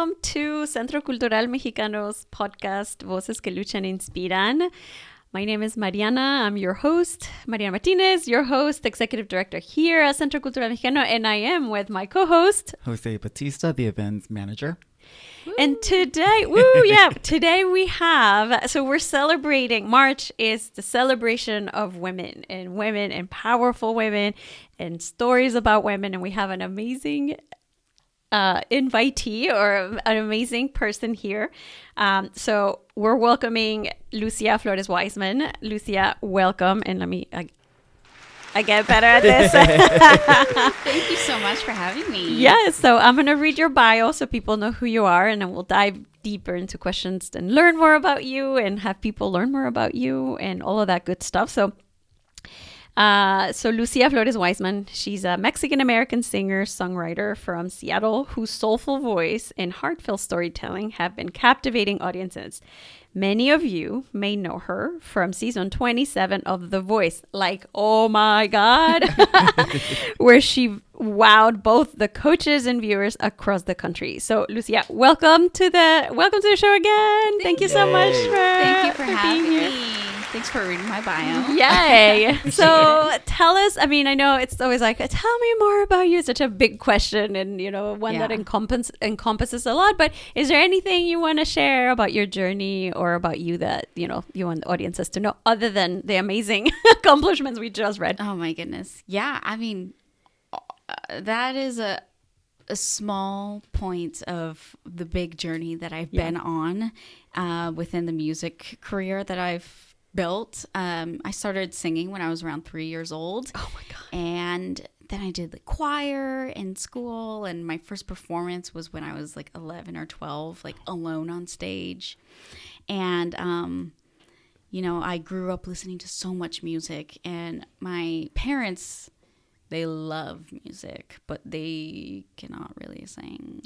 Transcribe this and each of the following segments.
welcome to Centro Cultural Mexicano's podcast, Voces que Luchan Inspiran. My name is Mariana. I'm your host, Mariana Martinez, your host, executive director here at Centro Cultural Mexicano, and I am with my co-host, Jose Batista, the events manager. And today, today we have, so we're celebrating, March is the celebration of women and powerful women and stories about women. And we have an amazing invitee or an amazing person here. So we're welcoming Lucia Flores-Wiseman. Lucia, welcome. And I get better at this. Thank you so much for having me. Yes, so I'm going to read your bio so people know who you are, and then we'll dive deeper into questions and learn more about you and have people learn more about you and all of that good stuff. So Lucia Flores-Wiseman, she's a Mexican-American singer-songwriter from Seattle whose soulful voice and heartfelt storytelling have been captivating audiences. Many of you may know her from season 27 of The Voice, like, oh my God, where she wowed both the coaches and viewers across the country. So, Lucia, welcome to the show again. Thank you so much Thank you for having me. Thanks for reading my bio. Yay. So tell us, I know it's always like, tell me more about you. It's such a big question and, one that encompasses a lot. But is there anything you want to share about your journey or about you that, you want the audiences to know other than the amazing accomplishments we just read? Oh, my goodness. Yeah, that is a small point of the big journey that I've been on within the music career that I've built. I started singing when I was around 3 years old. Oh my God. And then I did the choir in school, and my first performance was when I was like 11 or 12, like alone on stage. And I grew up listening to so much music, and my parents, they love music, but they cannot really sing.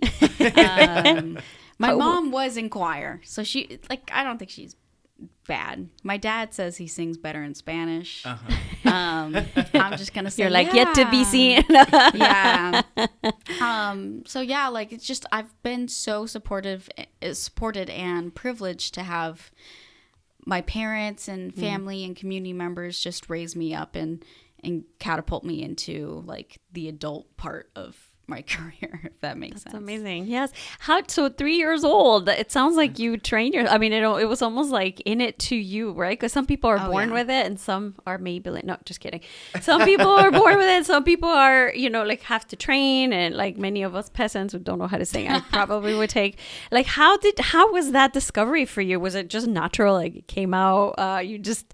My mom was in choir, so she, I don't think she's bad. My dad says he sings better in Spanish. I'm just gonna say, you're like, yet to be seen. Yeah. It's just, I've been so supported and privileged to have my parents and family and community members just raise me up and catapult me into the adult part of my career, if that makes sense. That's amazing. Yes. So 3 years old, it sounds like you trained it was almost like in it to you, right? Because some people are born with it and some are maybe no, just kidding. Some people are born with it. Some people are, have to train, and many of us peasants who don't know how to sing, I probably would take, how was that discovery for you? Was it just natural? It came out, you just,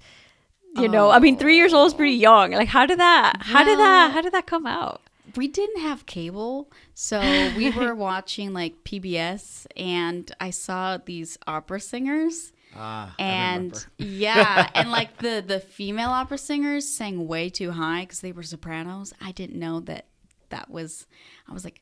3 years old is pretty young. How did that come out? We didn't have cable, so we were watching PBS, and I saw these opera singers. And and the female opera singers sang way too high because they were sopranos. I didn't know that was, I was like,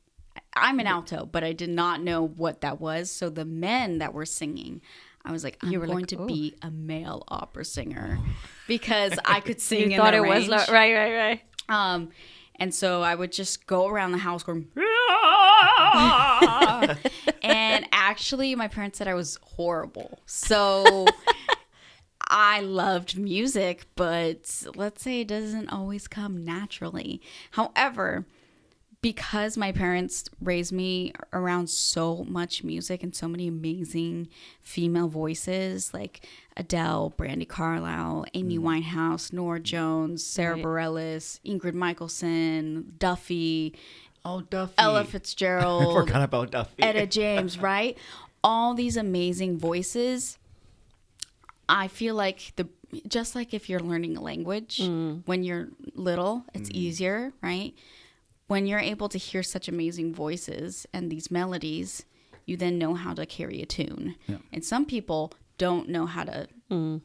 I'm an alto, but I did not know what that was. So the men that were singing, I was like, I'm going to be a male opera singer because I could sing in their range. Was right. And so I would just go around the house going, and actually my parents said I was horrible. So I loved music, but let's say it doesn't always come naturally. However, because my parents raised me around so much music and so many amazing female voices like Adele, Brandi Carlile, Amy Winehouse, Norah Jones, Sarah Bareilles, Ingrid Michaelson, Duffy. Oh, Duffy. Ella Fitzgerald. I forgot about Duffy. Etta James, right? All these amazing voices. I feel like just like if you're learning a language, when you're little, it's easier, right? When you're able to hear such amazing voices and these melodies, you then know how to carry a tune. Yeah. And some people don't know how to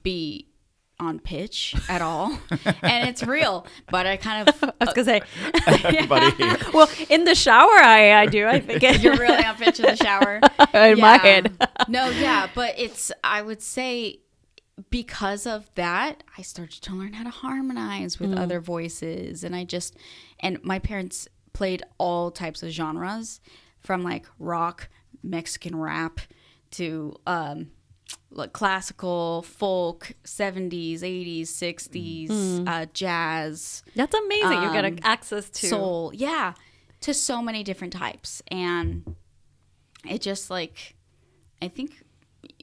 be on pitch at all. And it's real. But I kind of... I was going to say... Everybody here. Well, in the shower, I do, I think. You're really on pitch in the shower? In my head. No, yeah. But I would say... because of that, I started to learn how to harmonize with other voices. And my parents played all types of genres from rock, Mexican rap to like classical, folk, 70s, 80s, 60s, jazz. That's amazing. You got access to soul. Yeah. To so many different types. And it just like, I think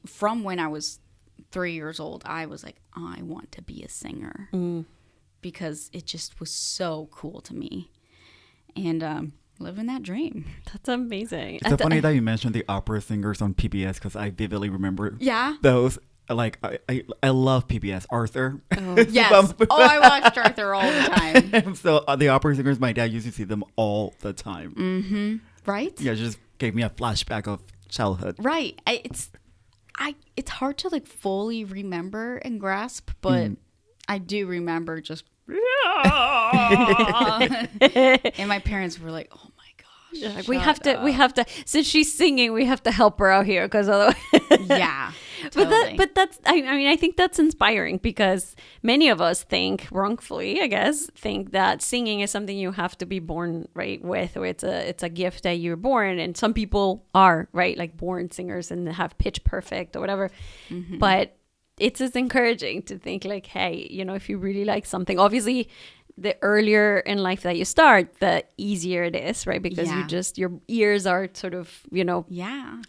from when I was 3 years old, I was like, I want to be a singer because it just was so cool to me. And living that dream. That's amazing. It's so funny that you mentioned the opera singers on PBS because I vividly remember those. Like, I love PBS. Arthur. Oh. Yes. I watched Arthur all the time. And so the opera singers, my dad used to see them all the time. Mm-hmm. Right? Yeah, it just gave me a flashback of childhood. Right. It's hard to like fully remember and grasp, but I do remember just and my parents were like, "Oh my gosh, yeah, we have to. Since she's singing, we have to help her out here because otherwise." Yeah, totally. but that's. I mean, I think that's inspiring because many of us think wrongfully, I guess, think that singing is something you have to be born right with, or it's a gift that you're born. And some people are right, like born singers and have pitch perfect or whatever, but. It's just encouraging to think like, hey, you know, if you really like something, obviously the earlier in life that you start, the easier it is, right? Because your ears are sort of, you know,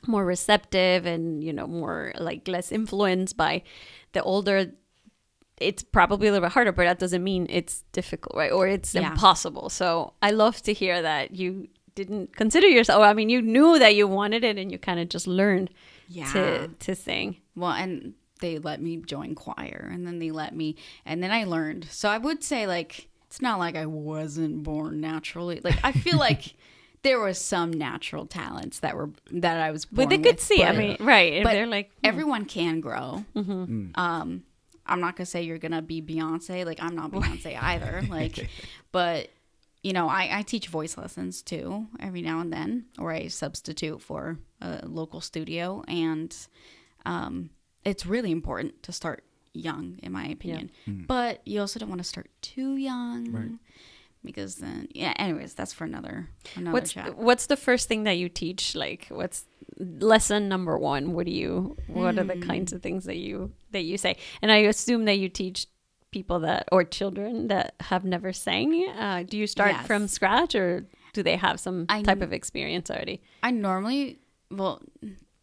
more receptive and, you know, more like less influenced by the older. It's probably a little bit harder, but that doesn't mean it's difficult, right? Or it's impossible. So I love to hear that you didn't consider yourself, I mean, you knew that you wanted it and you kind of just learned to sing. Well, and they let me join choir and then I learned. So I would say like, it's not like I wasn't born naturally. Like I feel like there was some natural talents that I was born with. But they could see, I mean, right. But they're like, everyone can grow. I'm not going to say you're going to be Beyonce. Like I'm not Beyonce either. Like, but you know, I teach voice lessons too every now and then, or I substitute for a local studio. And, it's really important to start young, in my opinion. But you also don't want to start too young, because then, anyways, that's for another chat. What's the first thing that you teach? Like, what's lesson number one? What are the kinds of things that you say? And I assume that you teach people or children that have never sang. Do you start from scratch, or do they have some type of experience already? I normally,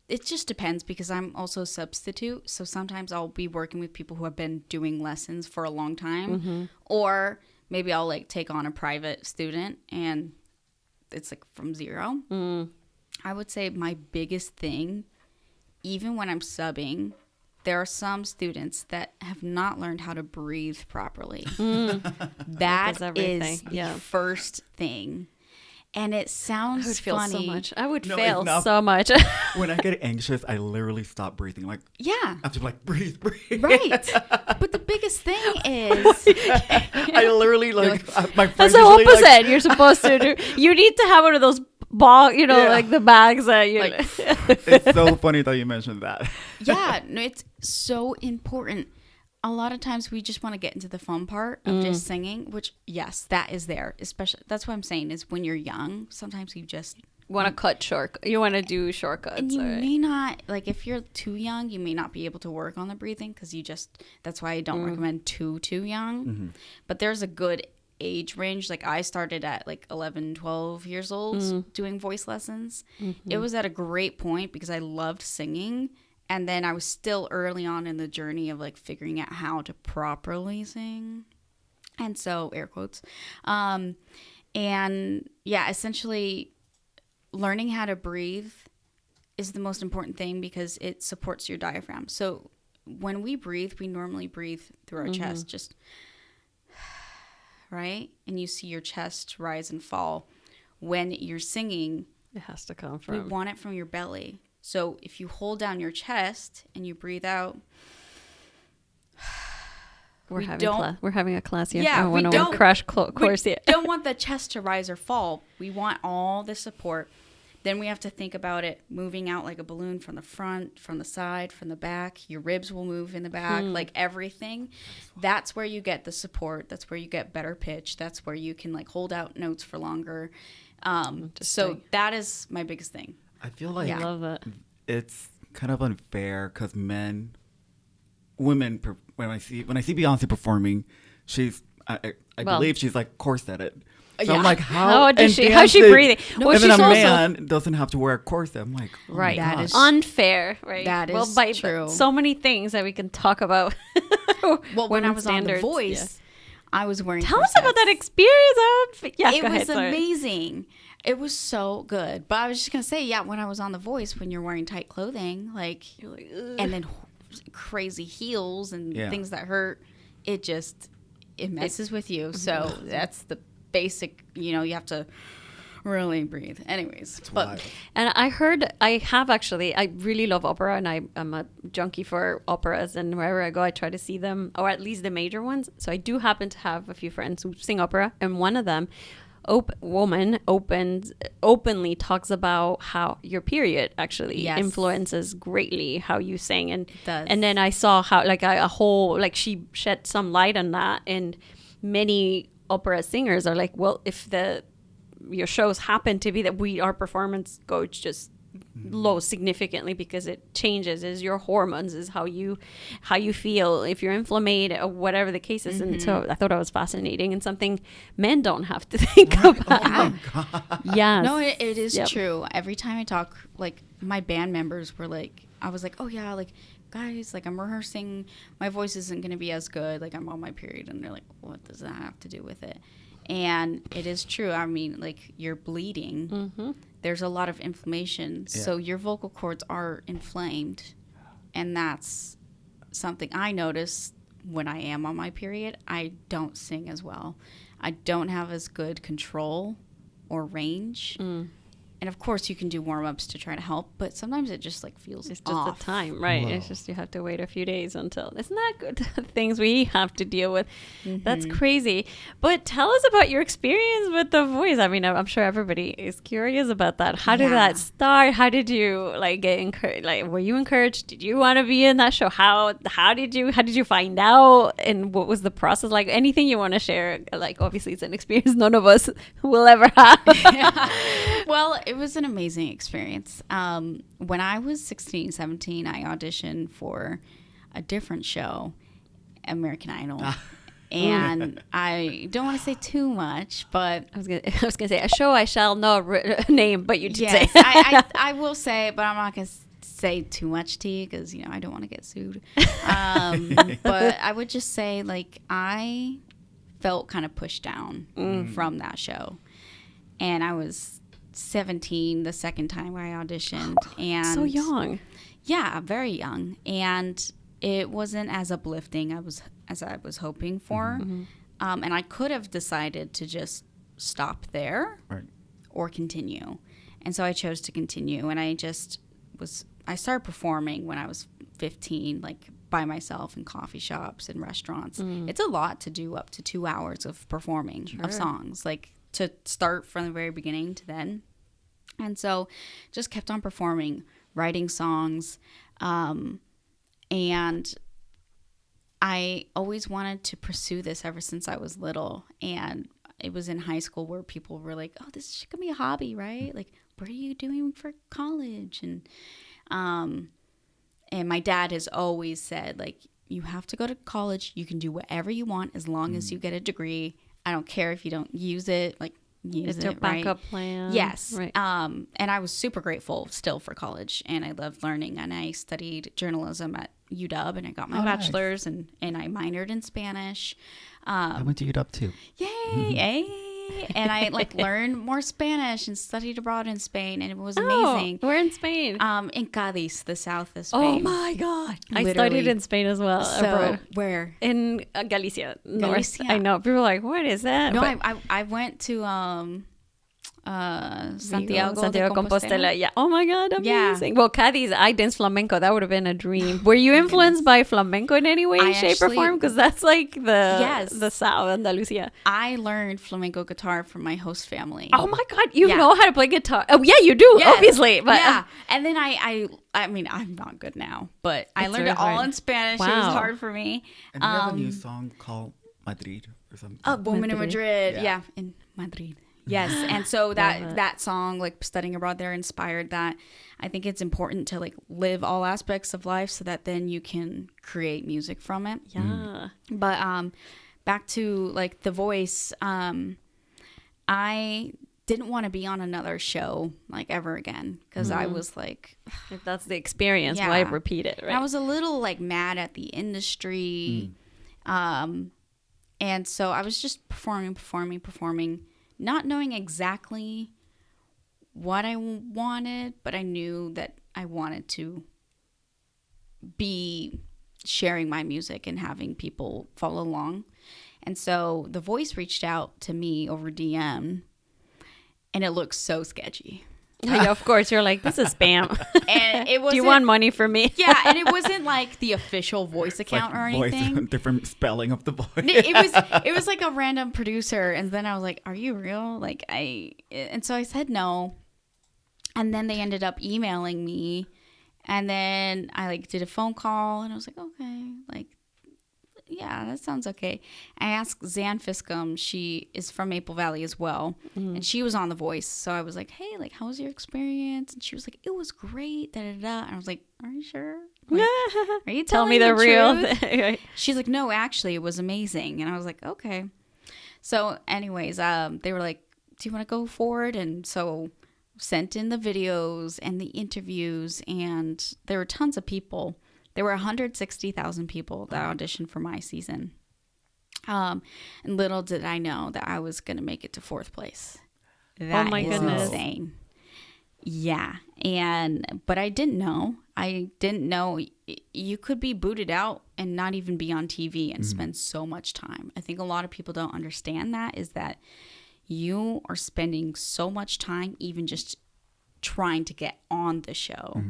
it just depends because I'm also a substitute. So sometimes I'll be working with people who have been doing lessons for a long time. Or maybe I'll like take on a private student and it's like from zero. I would say my biggest thing, even when I'm subbing, there are some students that have not learned how to breathe properly. That is the first thing. And it sounds funny. I would fail so much. When I get anxious, I literally stop breathing. Like, I have to like breathe. Right. But the biggest thing is, I literally like my friends. That's the opposite. Like, you're supposed to do. You need to have one of those like the bags that you. Like, it's so funny that you mentioned that. No, it's so important. A lot of times we just want to get into the fun part of just singing, which yes, that is there. Especially that's what I'm saying is when you're young, sometimes you just want to cut short. You want to do shortcuts, and you may not like if you're too young, you may not be able to work on the breathing because that's why I don't recommend too young. But there's a good age range. Like I started at like 11, 12 years old doing voice lessons. It was at a great point because I loved singing. And then I was still early on in the journey of like figuring out how to properly sing. And so air quotes. Essentially learning how to breathe is the most important thing because it supports your diaphragm. So when we breathe, we normally breathe through our chest, just right? And you see your chest rise and fall. When you're singing, it has to come from. We want it from your belly. So if you hold down your chest and you breathe out, we're having a class here. Yeah, we don't crash course yet. Don't want the chest to rise or fall. We want all the support. Then we have to think about it moving out like a balloon from the front, from the side, from the back. Your ribs will move in the back, like everything. That's where you get the support. That's where you get better pitch. That's where you can like hold out notes for longer. So that is my biggest thing. I feel like I love it. It's kind of unfair because women, when I see Beyonce performing, I believe she's like corseted. So I'm like, how's she breathing? No, and then a man doesn't have to wear a corset. I'm like, right, that is unfair, right? That is true. So many things that we can talk about. Well, when I was on The Voice, I was wearing. Tell us about that experience. It was amazing. It was so good. But I was just gonna say, when I was on The Voice, when you're wearing tight clothing, like, you're like, and then crazy heels and things that hurt, it messes with you. So that's the basic, you have to really breathe. Anyways, and I really love opera, and I'm a junkie for operas, and wherever I go I try to see them, or at least the major ones. So I do happen to have a few friends who sing opera, and one of them openly talks about how your period actually influences greatly how you sing, and then I saw how she shed some light on that, and many opera singers are like, well, if your shows happen to be that our performance goes just low significantly because it changes, is your hormones, is how you feel, if you're inflamed or whatever the case is. And so I thought that was fascinating and something men don't have to think about. Oh my God. Yes. No, it is true. Every time I talk, like, my band members were like, I was like, oh yeah, like, guys, like, I'm rehearsing, my voice isn't going to be as good, like, I'm on my period. And they're like, what does that have to do with it? And it is true. I mean, like, you're bleeding. There's a lot of inflammation. So your vocal cords are inflamed. And that's something I notice when I am on my period. I don't sing as well. I don't have as good control or range. And of course, you can do warm-ups to try to help, but sometimes it just like feels it's just off. the time, right? Whoa. It's just you have to wait a few days until. Isn't that good? Things we have to deal with. That's crazy. But tell us about your experience with The Voice. I mean, I'm sure everybody is curious about that. How did that start? How did you get encouraged? Like, were you encouraged? Did you want to be in that show? How did you find out? And what was the process like? Anything you want to share? Like, obviously, it's an experience none of us will ever have. Well, it was an amazing experience. When I was 16, 17, I auditioned for a different show, American Idol. And I don't want to say too much, but I was gonna say a show I shall not name, but you did say. I will say, but I'm not gonna say too much to you because I don't want to get sued. But I would just say, like, I felt kind of pushed down from that show, and I was 17 the second time I auditioned, and so young. Yeah, very young, and it wasn't as uplifting as I was hoping for. And I could have decided to just stop there or continue, and so I chose to continue. And I started performing when I was 15, like, by myself in coffee shops and restaurants. It's a lot to do up to 2 hours of performing of songs, like, to start from the very beginning to then. And so just kept on performing, writing songs. And I always wanted to pursue this ever since I was little. And it was in high school where people were like, oh, this should be a hobby, right? Like, what are you doing for college? And my dad has always said, like, you have to go to college. You can do whatever you want as long as you get a degree. I don't care if you don't use it. Like, use it's your backup plan. Yes. Right. And I was super grateful still for college, and I loved learning. And I studied journalism at UW, and I got my bachelor's, and I minored in Spanish. I went to UW too. Yay! And I learned more Spanish and studied abroad in Spain, and it was amazing. Where in Spain? In Cádiz, the south of Spain. Oh my God! Literally. I studied in Spain as well. So abroad. Where? In Galicia. Galicia. North. I know. People are like, what is that? No, I went to Santiago de Compostela. Yeah. Oh my God, amazing. Yeah. Well, Cádiz, I danced flamenco. That would have been a dream. Were you influenced by flamenco in any way, shape, or form? Because that's like the South, Andalusia. I learned flamenco guitar from my host family. Oh my God, you know how to play guitar? Oh yeah, you do, obviously. But and then I mean, I'm not good now, but I learned it all in Spanish. Wow. It was hard for me. And you have a new song called Madrid or something. Woman in Madrid. Yeah, in Madrid. Yes. And so that song, like Studying Abroad there, inspired that. I think it's important to like live all aspects of life so that then you can create music from it. Yeah. But back to like The Voice, I didn't want to be on another show like ever again because I was like, if that's the experience, why repeat it, right? I was a little like mad at the industry. And so I was just performing, not knowing exactly what I wanted, but I knew that I wanted to be sharing my music and having people follow along. And so The Voice reached out to me over DM, and it looks so sketchy. Yeah, of course, you're like, this is spam. And it was. Do you want money from me? Yeah, and it wasn't like the official Voice account like or anything. Voice, different spelling of the voice. It was like a random producer, and then I was like, "Are you real?" And so I said no, and then they ended up emailing me, and then I like did a phone call, and I was like, "Okay, like." Yeah, that sounds okay. I asked Zan Fiscum. She is from Maple Valley as well. And she was on The Voice. So I was like, hey, like, how was your experience? And she was like, it was great. Da, da, da. And I was like, are you sure? Like, are you Tell me telling the real truth? thing. She's like, no, actually, it was amazing. And I was like, okay. So anyways, they were like, do you want to go forward? And so sent in the videos and the interviews. And there were tons of people. There were 160,000 people that auditioned for my season. And little did I know that I was going to make it to 4th place. That my is goodness. insane. Yeah. But I didn't know. You could be booted out and not even be on TV and spend so much time. I think a lot of people don't understand that, is that you are spending so much time even just trying to get on the show.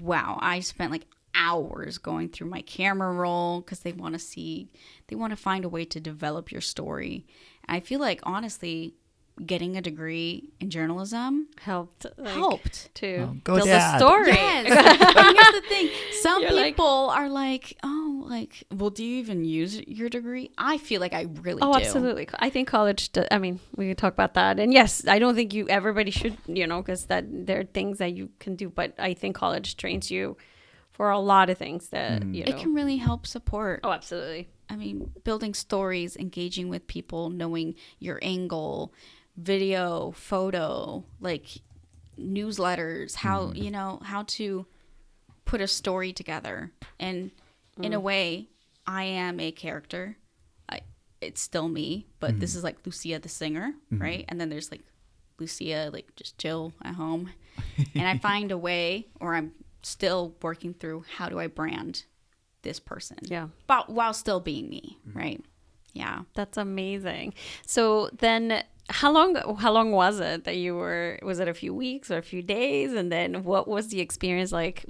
Wow, I spent like hours going through my camera roll because they want to find a way to develop your story. And I feel like, honestly, getting a degree in journalism helped to go tell Dad. the story. Yes. And here's the thing. Some You're people are like, oh, like, well, do you even use your degree? I feel like I really do. Oh, absolutely. I think college, I mean, we could talk about that. And yes, I don't think everybody should, because that there are things that you can do. But I think college trains you for a lot of things that, It can really help support. Oh, absolutely. I mean, building stories, engaging with people, knowing your angle, video, photo, like newsletters, how to put a story together. And in a way, I am a character. It's still me, but this is like Lucia the singer, right? And then there's like Lucia, like just chill at home. And I find a way, or I'm still working through, how do I brand this person? Yeah. But while still being me, right? Yeah. That's amazing. So then how long was it that you was it a few weeks or a few days? And then what was the experience like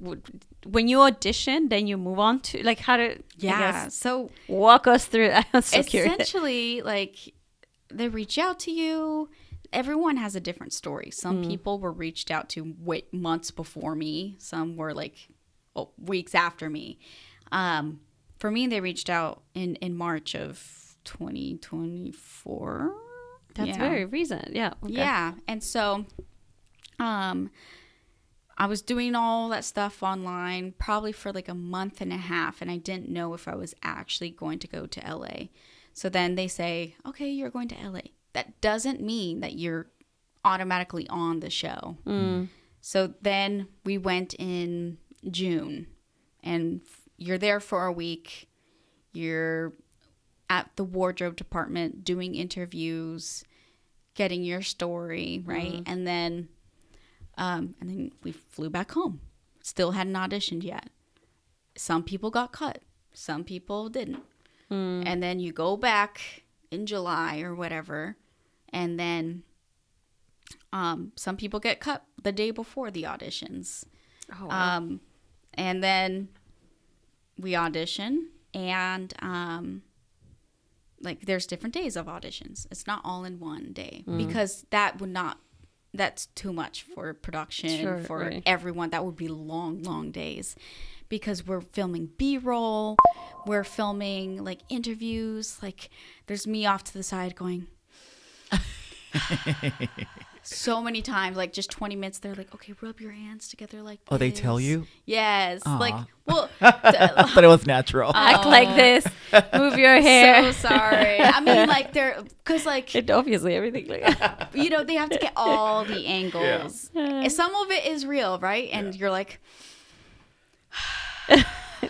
when you auditioned, then you move on to like how to, so walk us through that. I'm so curious. Essentially, like, they reach out to you. Everyone has a different story. Some people were reached out to months before me. Some were like weeks after me. For me, they reached out in March of 2024. That's very recent. Yeah. Okay. Yeah. And so I was doing all that stuff online probably for like a month and a half, and I didn't know if I was actually going to go to LA. So then they say, okay, you're going to LA. That doesn't mean that you're automatically on the show. So then we went in June, and you're there for a week. You're at the wardrobe department doing interviews, getting your story, right? And then we flew back home. Still hadn't auditioned yet. Some people got cut. Some people didn't. And then you go back in July or whatever, and then some people get cut the day before the auditions. Oh, wow. And then we audition, and like there's different days of auditions. It's not all in one day because that's too much for production, everyone. That would be long days because we're filming B-roll. We're filming like interviews. Like there's me off to the side going, So many times, like just 20 minutes, they're like, okay, rub your hands together like this. Oh, they tell you? Yes. Aww. Like, well, I thought it was natural. Act like this. Move your hair. so sorry. I mean, like, because like, It obviously everything like you know, they have to get all the angles. Yeah. And some of it is real, right? And you're like,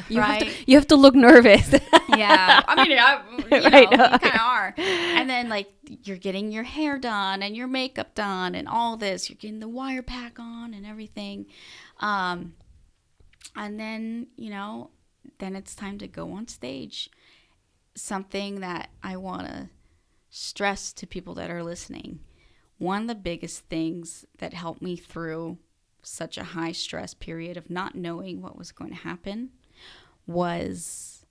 you right? you have to look nervous. Yeah. I mean, you Right. know, you kind of are. And then, like, you're getting your hair done and your makeup done and all this. You're getting the wire pack on and everything. And then, you know, then it's time to go on stage. Something that I want to stress to people that are listening. One of the biggest things that helped me through such a high stress period of not knowing what was going to happen was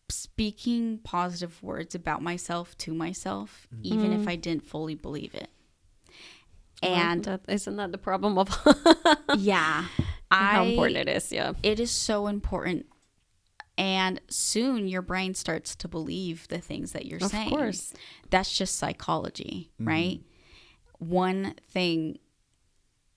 speaking positive words about myself to myself, even if I didn't fully believe it. And isn't that the problem of yeah, how important it is? Yeah, it is so important. And soon your brain starts to believe the things that you're saying. Of course. That's just psychology, right? One thing,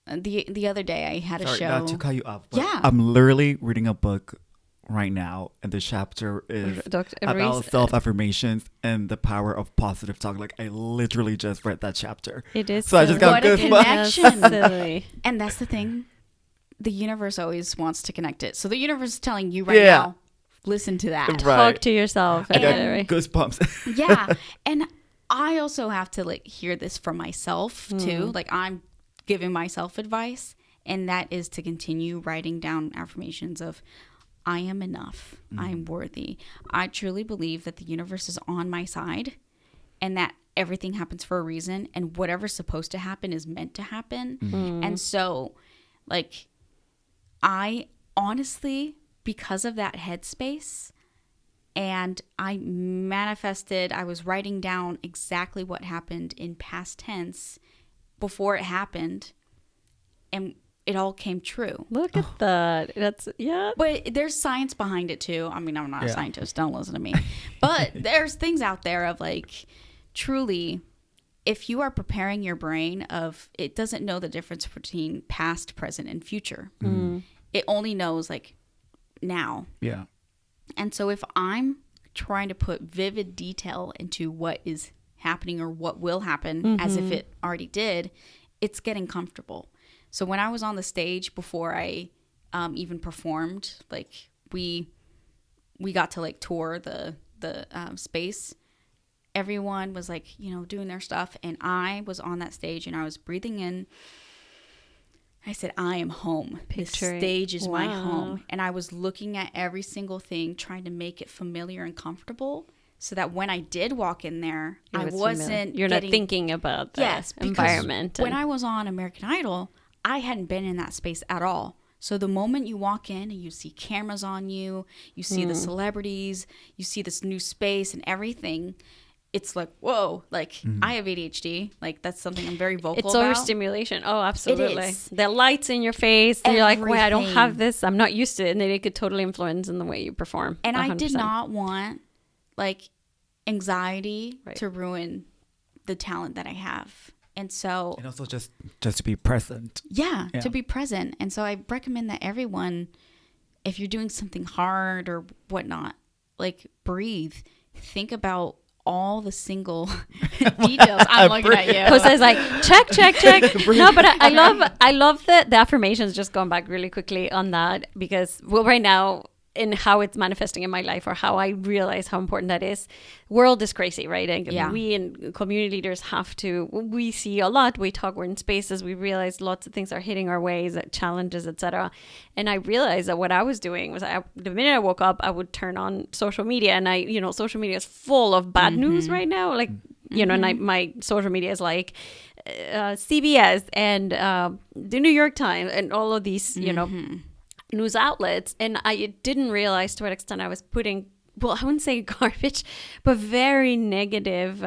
the other day I had a Sorry, show. not to cut you off. But Yeah. I'm literally reading a book right now, and the chapter is about self-affirmations and the power of positive talk. Like, I literally just read that chapter. It is. So I just got What a goosebumps. connection. And that's the thing. The universe always wants to connect it. So the universe is telling you right Yeah. now, listen to that. Right. Talk to yourself. I got Right. goosebumps. Yeah. And I also have to like hear this from myself too. Like I'm giving myself advice, and that is to continue writing down affirmations of I am enough. I am worthy. I truly believe that the universe is on my side and that everything happens for a reason, and whatever's supposed to happen is meant to happen. And so like I honestly, because of that headspace, and I manifested, I was writing down exactly what happened in past tense before it happened, and it all came true. Look at that. That's, yeah. But there's science behind it too. I mean, I'm not a Yeah. scientist, don't listen to me. But there's things out there of like, truly, if you are preparing your brain of, it doesn't know the difference between past, present, and future. It only knows like now. Yeah. And so if I'm trying to put vivid detail into what is happening or what will happen as if it already did, it's getting comfortable. So when I was on the stage before I even performed, like we got to like tour the space. Everyone was like, you know, doing their stuff, and I was on that stage and I was breathing in. I said, I am home. This stage is my home. And I was looking at every single thing, trying to make it familiar and comfortable so that when I did walk in there, I wasn't You're not thinking about the environment. When I was on American Idol, I hadn't been in that space at all. So the moment you walk in and you see cameras on you, you see the celebrities, you see this new space and everything, it's like, whoa, like I have ADHD. Like that's something I'm very vocal it's about. overstimulation. Oh, absolutely. It is. The lights in your face. You're like, wait, I don't Everything. have this. I'm not used to it. And then it could totally influence in the way you perform. And 100%. I did not want like anxiety to ruin the talent that I have. And so, And also just to be present. yeah, to be present. And so I recommend that everyone, if you're doing something hard or whatnot, like breathe, think about all the single details. I'm looking at you. Jose's like, check. No, but I love the affirmations, just going back really quickly on that, because well, right now, in how it's manifesting in my life, or how I realize how important that is. World is crazy, right? And we and community leaders have to, we see a lot, we talk, we're in spaces, we realize lots of things are hitting our ways, challenges, etc. And I realized that what I was doing was, the minute I woke up, I would turn on social media, and social media is full of bad news right now. Like, and my social media is like CBS and the New York Times and all of these, news outlets, and I didn't realize to what extent I was putting, well, I wouldn't say garbage, but very negative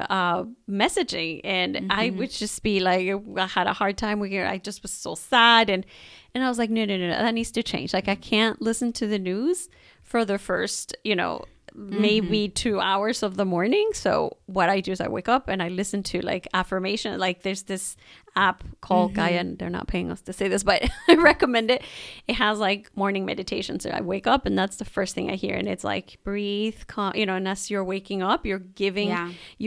messaging, and I would just be like, I had a hard time with it. I just was so sad, and I was like, no, that needs to change. Like, I can't listen to the news for the first, maybe 2 hours of the morning. So what I do is I wake up and I listen to like affirmation. Like there's this app called Gaia, and they're not paying us to say this, but I recommend it. It has like morning meditation. So I wake up and that's the first thing I hear. And it's like breathe, calm, and as you're waking up, you're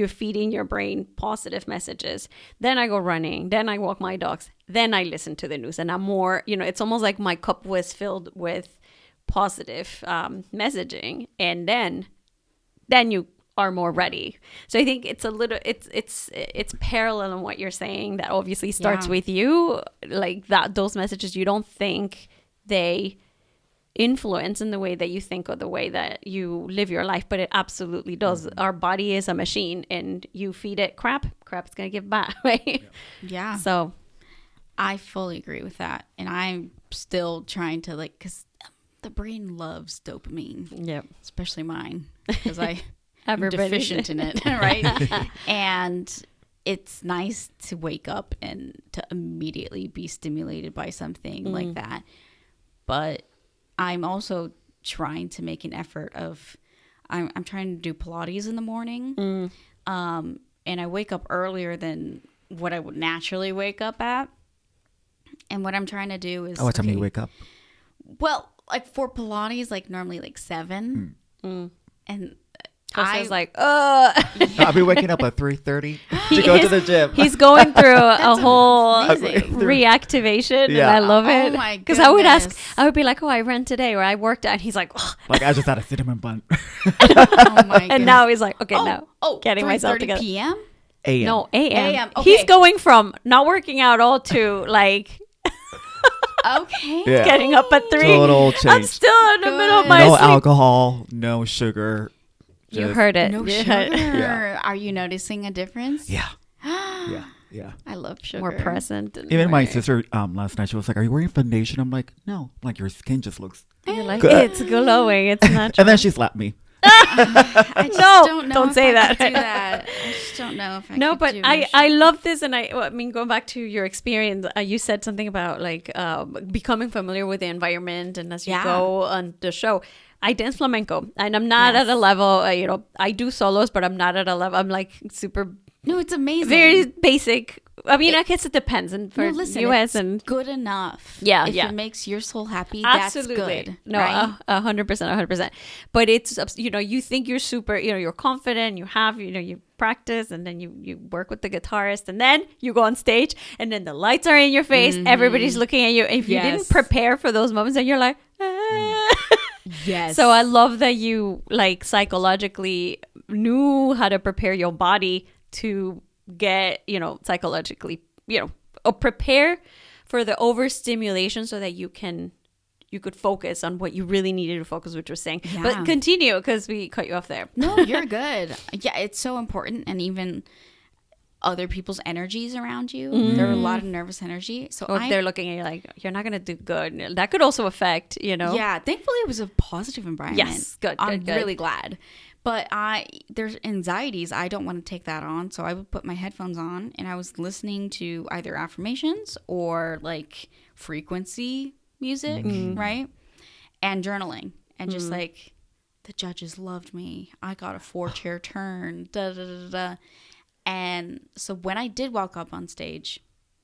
feeding your brain positive messages. Then I go running. Then I walk my dogs. Then I listen to the news, and I'm more, it's almost like my cup was filled with positive messaging, and then you are more ready. So I think it's a little it's parallel in what you're saying, that obviously starts with you, like that those messages you don't think they influence in the way that you think or the way that you live your life, but it absolutely does. Our body is a machine, and you feed it crap's gonna give back, right? Yeah. So I fully agree with that, and I'm still trying to because the brain loves dopamine. Yep. Especially mine, because I'm deficient in it, right? And it's nice to wake up and to immediately be stimulated by something like that. But I'm also trying to make an effort of, I'm trying to do Pilates in the morning. And I wake up earlier than what I would naturally wake up at. And what I'm trying to do is... what time do you wake up? Well, like for Pilates, like normally like 7. And I was like, I'll be waking up at 3:30 to go to the gym. He's going through a whole reactivation, and I love it. Oh my because I would be like, I ran today, or I worked out, and he's like, like I just had a cinnamon bun. Oh my and now he's like, okay, getting 3:30 myself together. p.m. A.M. No, a.m. Okay. He's going from not working out all to like Okay. Yeah. getting up at 3. Total change. I'm still in the middle of my No sleep. alcohol, no sugar. You heard it. No You sugar. heard it. Yeah. Are you noticing a difference? Yeah. Yeah. I love sugar. More present. Even my sister last night, she was like, "Are you wearing foundation?" I'm like, "No." I'm like, your skin just looks You're like, good. it's glowing. It's natural. And then she slapped me. I just No, don't know don't if say I that. could do that. I just don't know if I No, could but do I love this, and I mean, going back to your experience, you said something about like becoming familiar with the environment, and as you go on the show, I dance flamenco, and I'm not at a level, I do solos, but I'm not at a level. I'm like super. No, it's amazing. Very basic. I mean, I guess it depends, and for US it's and good enough. Yeah, if yeah. it makes your soul happy, absolutely that's good. no, right? 100%. But it's you think you're super, you're confident, you have, you practice, and then you work with the guitarist, and then you go on stage, and then the lights are in your face, everybody's looking at you. If you didn't prepare for those moments, then you're like, Yes. So I love that you like psychologically knew how to prepare your body to get, psychologically, or prepare for the overstimulation so that you could focus on what you really needed to focus, which was saying. Yeah. But continue, because we cut you off there. No, you're good. Yeah, it's so important. And even other people's energies around you. There are a lot of nervous energy. So if they're looking at you like, you're not going to do good. That could also affect, Yeah, thankfully it was a positive environment. Yes, good. I'm really glad. But there's anxieties. I don't want to take that on. So I would put my headphones on, and I was listening to either affirmations or like frequency music, right? And journaling. And just like, the judges loved me. I got a 4-chair turn. Da, da, da, da. And so when I did walk up on stage,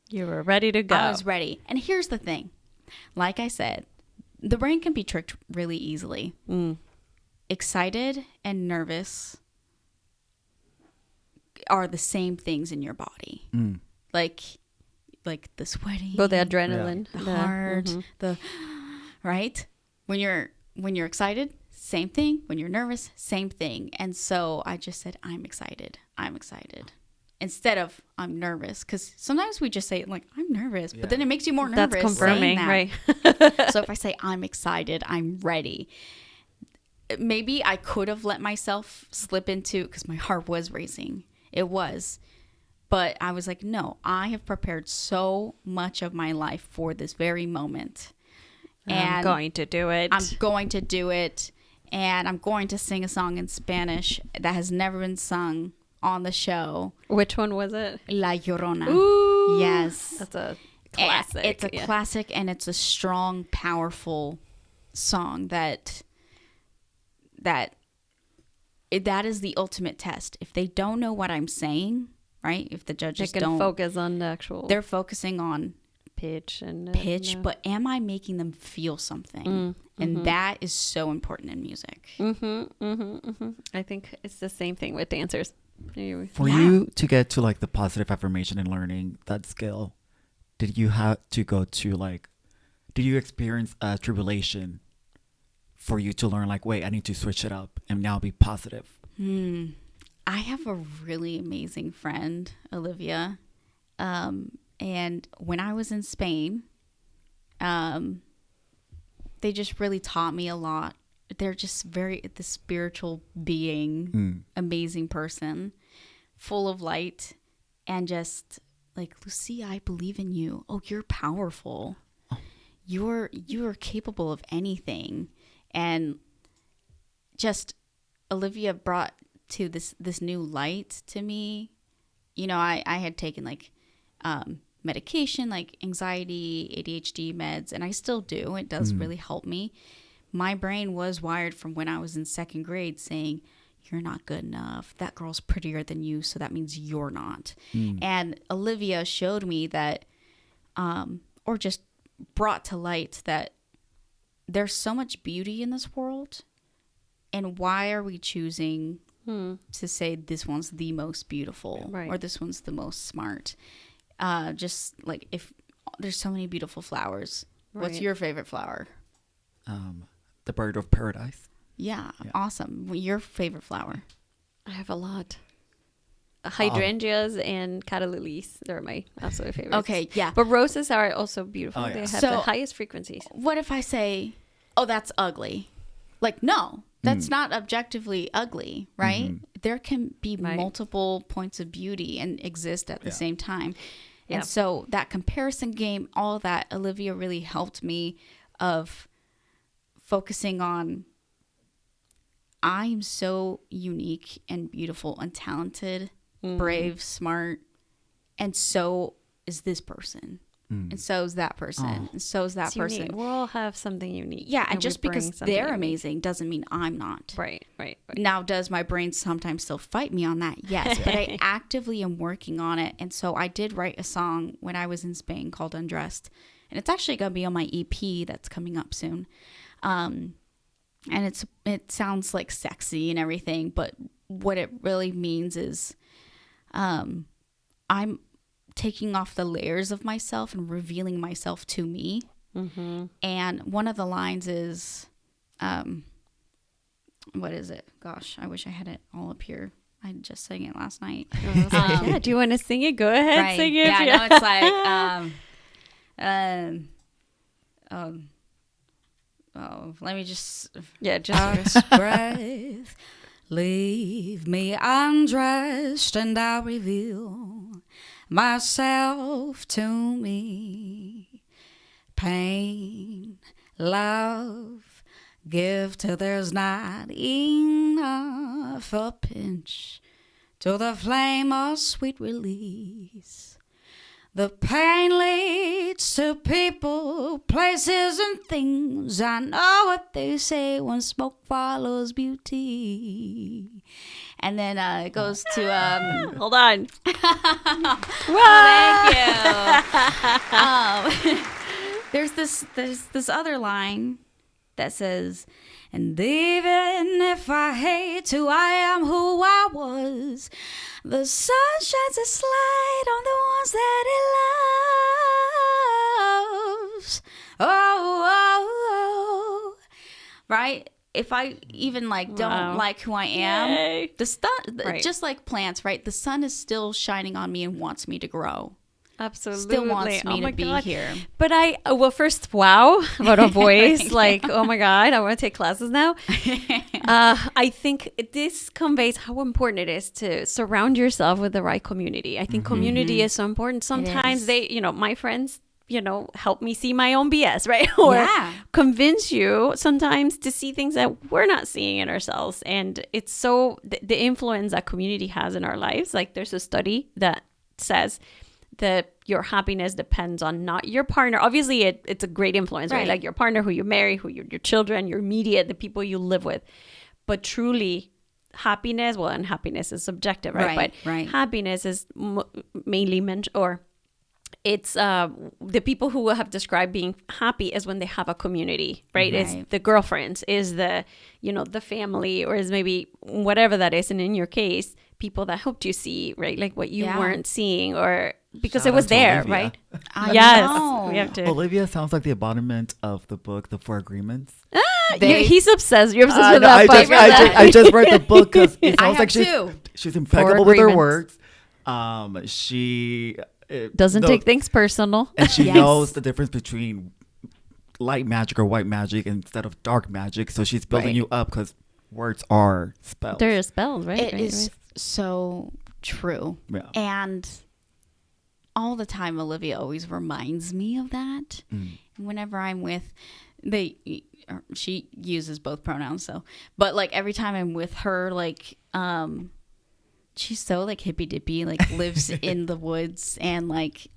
you were ready to go. I was ready. And here's the thing. Like I said, the brain can be tricked really easily. Excited and nervous are the same things in your body. Like the sweating, both the adrenaline, the heart, the right? When you're excited, same thing. When you're nervous, same thing. And so I just said, I'm excited. Instead of I'm nervous, because sometimes we just say like I'm nervous, but then it makes you more nervous. That's confirming, right? So if I say I'm excited, I'm ready. Maybe I could have let myself slip into, because my heart was racing. It was. But I was like, no, I have prepared so much of my life for this very moment. And I'm going to do it. I'm going to do it. And I'm going to sing a song in Spanish that has never been sung on the show. Which one was it? La Llorona. Ooh, yes. That's a classic. It's a classic, and it's a strong, powerful song that that is the ultimate test. If they don't know what I'm saying, right? If the judges they can focus on the actual. They're focusing on pitch, but am I making them feel something? And that is so important in music. I think it's the same thing with dancers. For you to get to like the positive affirmation and learning that skill, did you have to go to like, did you experience a tribulation for you to learn like, wait, I need to switch it up and now be positive? I have a really amazing friend, Olivia. And when I was in Spain, they just really taught me a lot. They're just the spiritual being, amazing person, full of light, and just like, Lucia, I believe in you. Oh, you're powerful. You are capable of anything. And just Olivia brought to this new light to me. You know, I had taken like medication, like anxiety, ADHD meds, and I still do. It does really help me. My brain was wired from when I was in second grade saying, you're not good enough. That girl's prettier than you, so that means you're not. And Olivia showed me that, or just brought to light that there's so much beauty in this world. And why are we choosing to say this one's the most beautiful or this one's the most smart? Just like, if there's so many beautiful flowers, what's your favorite flower? The bird of paradise. Yeah. Awesome. Your favorite flower? I have a lot. Hydrangeas and cattlilies. They're my absolute favorites. Okay, yeah. But roses are also beautiful. They have the highest frequencies. What if I say, oh, that's ugly? Like, no, that's not objectively ugly, right? There can be multiple points of beauty and exist at the same time. And so that comparison game, all of that, Olivia really helped me of focusing on, I'm so unique and beautiful and talented, brave, smart, and so is this person. And so is that person. And so is that person. Unique. We'll all have something unique. Yeah, and just because they're amazing doesn't mean I'm not. Right. Now, does my brain sometimes still fight me on that? Yes, but I actively am working on it. And so I did write a song when I was in Spain called Undressed. And it's actually going to be on my EP that's coming up soon. And it sounds like sexy and everything, but what it really means is I'm taking off the layers of myself and revealing myself to me. And one of the lines is, what is it? Gosh, I wish I had it all up here. I just sang it last night. Yeah, do you want to sing it? Go ahead, sing it. Yeah, no, it's like, let me just breath, leave me undressed, and I'll reveal myself to me. Pain, love, give till there's not enough. A pinch to the flame of sweet release. The pain leads to people, places, and things. I know what they say when smoke follows beauty. And then it goes to hold on. Thank you. There's this other line that says, and even if I hate who I am, who I was, the sun shines its light on the ones that it loves. Oh. Right? If I even don't like who I am, the sun, just like plants, right? The sun is still shining on me and wants me to grow. Absolutely. Still wants me to be here. But first, wow, what a voice. Oh my God, I want to take classes now. I think this conveys how important it is to surround yourself with the right community. I think community is so important. Sometimes my friends, help me see my own BS, right? Or convince you sometimes to see things that we're not seeing in ourselves. And it's so, the influence that community has in our lives. Like, there's a study that says that your happiness depends on not your partner. Obviously, it's a great influence, right? Like your partner, who you marry, your children, your immediate, the people you live with. But truly, happiness, well, and happiness is subjective, right? But happiness is mainly mentioned, or it's the people who have described being happy is when they have a community, right? It's the girlfriends, is the, you know, the family, or is maybe whatever that is. And in your case, people that helped you see, right? Like what you weren't seeing, or because it was there, Olivia. right? Know. We have to. Olivia sounds like the embodiment of the book, The Four Agreements. He's obsessed. You're obsessed with that book. I just read the book because it sounds like she's impeccable with her words. She doesn't take things personal, and she knows the difference between light magic or white magic instead of dark magic. So she's building you up because words are spells. They're spells, right? It is so true. Yeah. And all the time, Olivia always reminds me of that. Whenever I'm with, she uses both pronouns, but like every time I'm with her, like, she's so like hippy dippy, like lives in the woods and like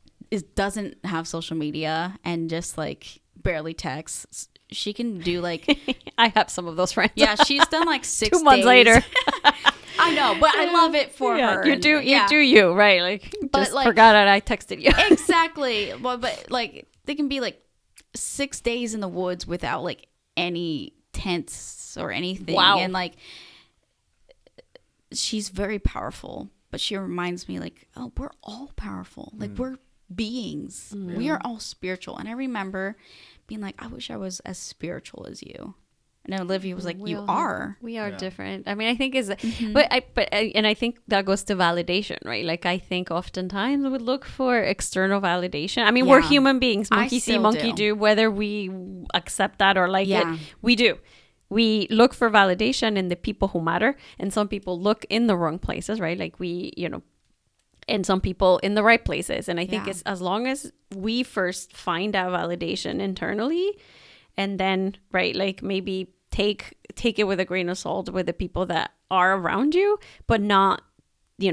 doesn't have social media and just like barely texts. She can do like I have some of those friends. Yeah, she's done like 6 2 months days. later. I know, but I love it for her. You do, right? Like, but just like, forgot I texted you. Exactly. Well, but like they can be like 6 days in the woods without like any tents or anything. Wow. And like she's very powerful, but she reminds me like, oh, we're all powerful. Like we're beings. We are all spiritual. And I remember being like, I wish I was as spiritual as you. And Olivia was like, we are different. I mean, I think and I think that goes to validation, right? Like, I think oftentimes we would look for external validation. I mean, we're human beings, monkey see, monkey do, whether we accept that or like it, we do. We look for validation in the people who matter, and some people look in the wrong places, right? Like and some people in the right places. And I think it's as long as we first find that validation internally, and then, right, like maybe take it with a grain of salt with the people that are around you, but not,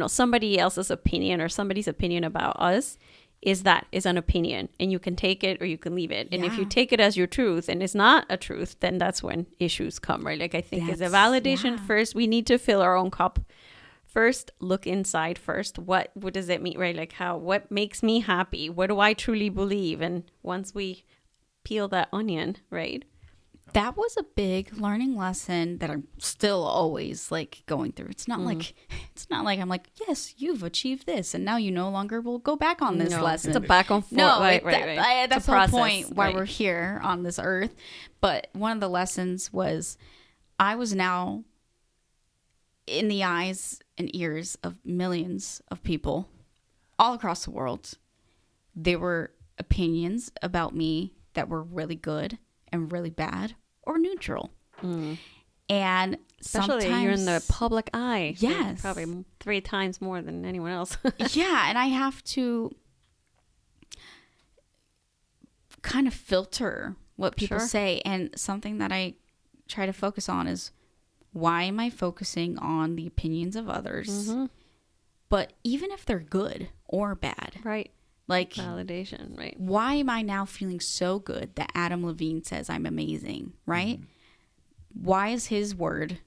somebody else's opinion or somebody's opinion about us is an opinion, and you can take it or you can leave it. And if you take it as your truth and it's not a truth, then that's when issues come, right? Like, I think as a validation first, we need to fill our own cup first, look inside first. What does it mean, right? Like, what makes me happy? What do I truly believe? And once we peel that onion, right? That was a big learning lesson that I'm still always like going through. It's not like I'm like, yes, you've achieved this, and now you no longer will go back on this lesson. It's a back and forth. No, right. That's the whole point why we're here on this earth. But one of the lessons was I was now in the eyes and ears of millions of people all across the world. There were opinions about me that were really good and really bad or neutral. And especially you're in the public eye. Yes. Probably 3 times more than anyone else. Yeah. And I have to kind of filter what people say. And something that I try to focus on is, why am I focusing on the opinions of others? But even if they're good or bad. Right. Like validation, right? Why am I now feeling so good that Adam Levine says I'm amazing, right? Why is his word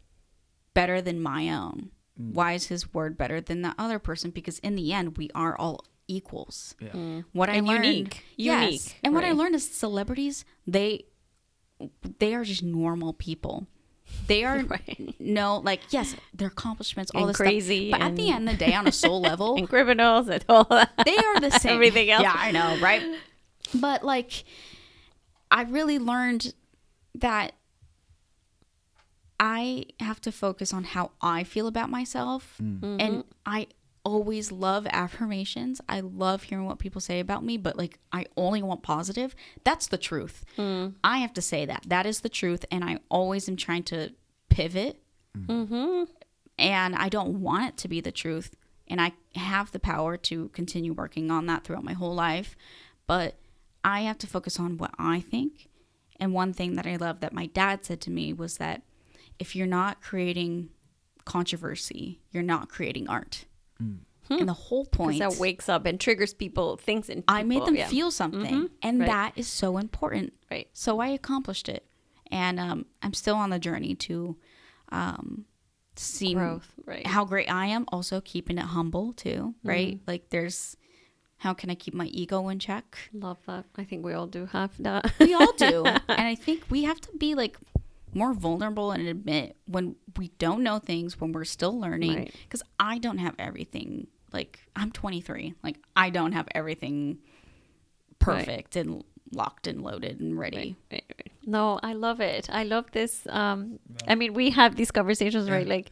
better than my own? Why is his word better than that other person? Because in the end, we are all equals. What I learned, unique. And what I learned is celebrities, they are just normal people. They are yes, their accomplishments, all this crazy stuff. But at the end of the day, on a soul level, and criminals and all that, they are the same. Everything else. Yeah, I know, right? But like, I really learned that I have to focus on how I feel about myself. And I always love affirmations. I love hearing what people say about me, but like, I only want positive. That's the truth. I have to say that is the truth. And I always am trying to pivot. And I don't want it to be the truth. And I have the power to continue working on that throughout my whole life. But I have to focus on what I think. And one thing that I love that my dad said to me was that if you're not creating controversy, you're not creating art. And the whole point, that wakes up and triggers things in people. I made them feel something, and that is so important. Right. So I accomplished it, and I'm still on the journey to see Growth, right. how great I am. Also keeping it humble too, right? Like there's, how can I keep my ego in check? Love that. I think we all do have that. We all do. And I think we have to be like more vulnerable and admit when we don't know things, when we're still learning. Because I don't have everything. Like, I'm 23. Like, I don't have everything perfect and locked and loaded and ready. Right. No, I love it. I love this. I mean, we have these conversations, right? Like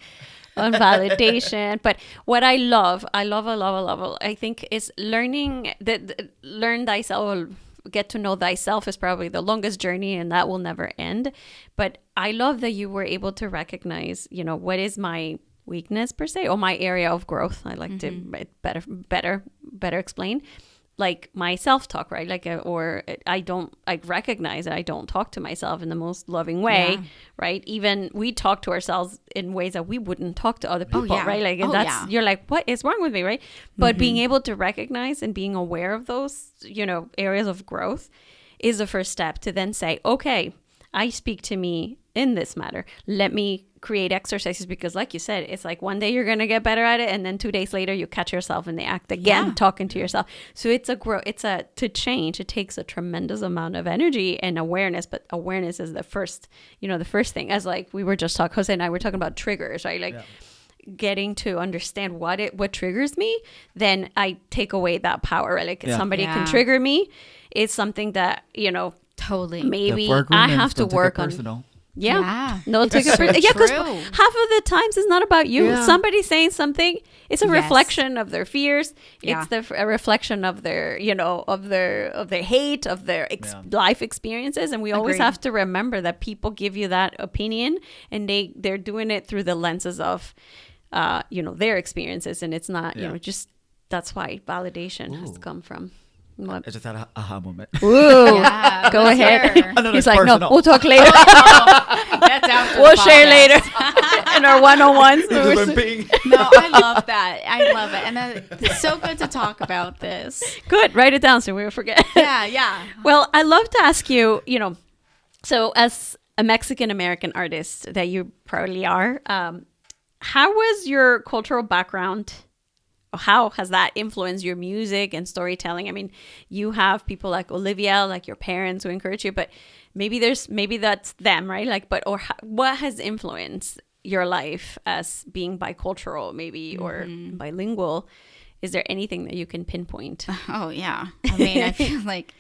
on validation. But what I love, I think is learning that learn thyself, get to know thyself is probably the longest journey, and that will never end. But I love that you were able to recognize, you know, what is my weakness per se, or my area of growth. I like to better explain, like my self-talk, right? Like, I recognize that I don't talk to myself in the most loving way, right? Even we talk to ourselves in ways that we wouldn't talk to other people, right? Like, and you're like, what is wrong with me, right? But being able to recognize and being aware of those, you know, areas of growth is the first step to then say, okay, I speak to me in this matter. Let me create exercises, because like you said, it's like one day you're going to get better at it, and then 2 days later you catch yourself in the act again, talking to yourself. So to change, it takes a tremendous amount of energy and awareness, but awareness is the first thing. As like we were just talking, Jose and I were talking about triggers, right? Like getting to understand what triggers me, then I take away that power, right? Like somebody can trigger me. It's something that, you know, totally, maybe I have to work on. No, it's so because half of the times it's not about you. Somebody saying something, it's a reflection of their fears. It's a reflection of their, you know, of their hate, of their life experiences. And we always have to remember that people give you that opinion, and they're doing it through the lenses of, you know, their experiences, and it's not, you know, just that's why validation has come from. What? I just had an aha moment. Ooh, go ahead. He's like, personal. no, we'll talk later. That's after we'll share later in our one-on-ones. No, I love that. I love it. And it's so good to talk about this. Good. Write it down so we won't forget. Yeah. Well, I'd love to ask you, you know, so as a Mexican-American artist that you probably are, how was your cultural background? How has that influenced your music and storytelling? I mean, you have people like Olivia, like your parents who encourage you, but maybe that's them, right? Like, what has influenced your life as being bicultural, maybe, or bilingual? Is there anything that you can pinpoint? Oh, yeah. I mean, I feel like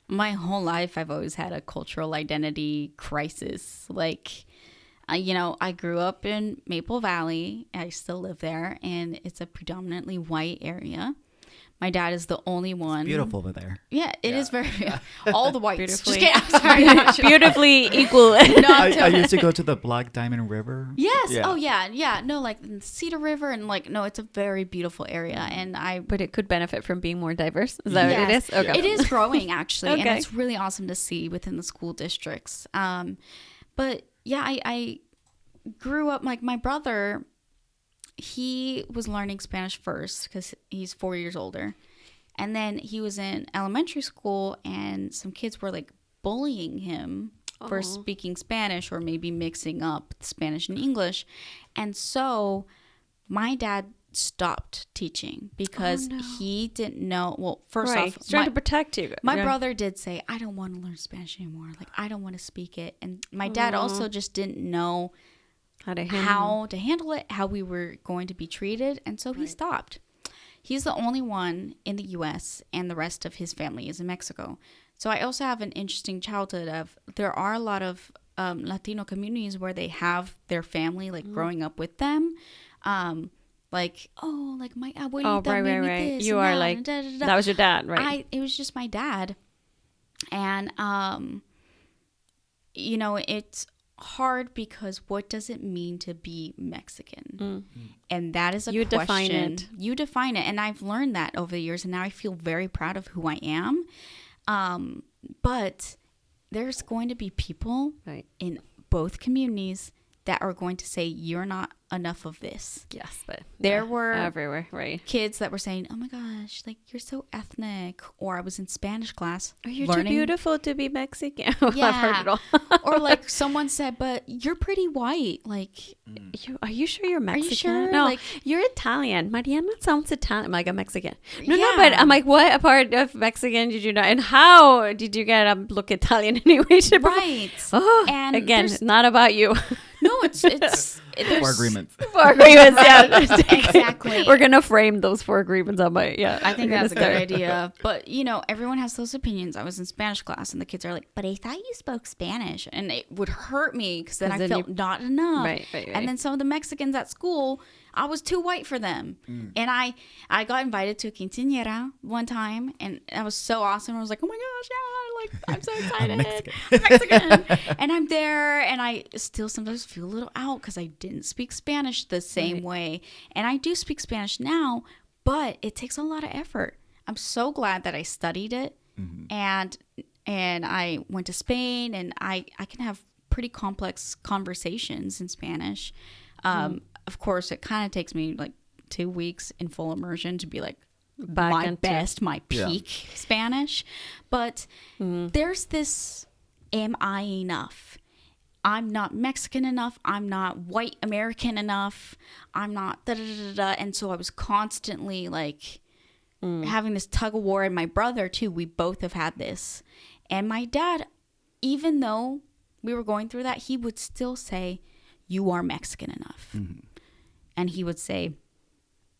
my whole life I've always had a cultural identity crisis. Like, you know, I grew up in Maple Valley. I still live there, and it's a predominantly white area. My dad is the only one. It's beautiful over there. Yeah, it is very all the whites. Beautifully, beautifully equal. I used to go to the Black Diamond River. Yes. Yeah. Oh yeah. No, like the Cedar River, and like no, it's a very beautiful area, But it could benefit from being more diverse. Is that what it is? Okay. It is growing actually, and it's really awesome to see within the school districts. But yeah, I grew up, like my brother, he was learning Spanish first because he's 4 years older. And then he was in elementary school, and some kids were like bullying him for speaking Spanish, or maybe mixing up Spanish and English. And so my dad stopped teaching because he didn't know. Well, first off, he's trying to protect you. My brother did say, I don't want to learn Spanish anymore. Like, I don't want to speak it. And my dad also just didn't know how to handle it, how we were going to be treated. And so he stopped. He's the only one in the U.S., and the rest of his family is in Mexico. So I also have an interesting childhood of, there are a lot of Latino communities where they have their family, like growing up with them. Like, like my abuelita made me this. You are like, that was your dad, right? It was just my dad. And, you know, it's hard because what does it mean to be Mexican? And that is a question. Define it. You define it. And I've learned that over the years, and now I feel very proud of who I am. But there's going to be people in both communities that are going to say you're not enough of this. Yes, but there were everywhere, right? Kids that were saying, "Oh my gosh, like you're so ethnic." Or I was in Spanish class. Oh, you're too beautiful to be Mexican. Yeah. I've heard it all. Or like someone said, "But you're pretty white." Like, are you sure you're Mexican? Are you sure? No, like, you're Italian. Mariana sounds Italian. I'm like, I'm Mexican. No, Yeah. but I'm like, what part of Mexican did you know? And how did you get a look Italian anyway? right. Oh, And again, not about you. No, it's Four agreements. Four agreements, yeah. Exactly. We're gonna frame those 4 agreements on my I think that's a good idea. But you know, everyone has those opinions. I was in Spanish class, and the kids are like, "But I thought you spoke Spanish," and it would hurt me because then I felt not enough. Right. And then some of the Mexicans at school, I was too white for them. And I got invited to a quinceañera one time, and that was so awesome. I was like, "Oh my gosh, yeah!" Like, I'm so excited. I'm Mexican. And I'm there, and I still sometimes feel a little out because I didn't speak Spanish the same way. And I do speak Spanish now, but it takes a lot of effort. I'm so glad that I studied it, and I went to Spain, and I can have pretty complex conversations in Spanish. Of course, it kind of takes me like 2 weeks in full immersion to be like my peak Spanish. But there's this, am I enough? I'm not Mexican enough. I'm not white American enough. I'm not da-da-da-da-da. And so I was constantly like having this tug of war. And my brother too, we both have had this. And my dad, even though we were going through that, he would still say, "You are Mexican enough." And he would say,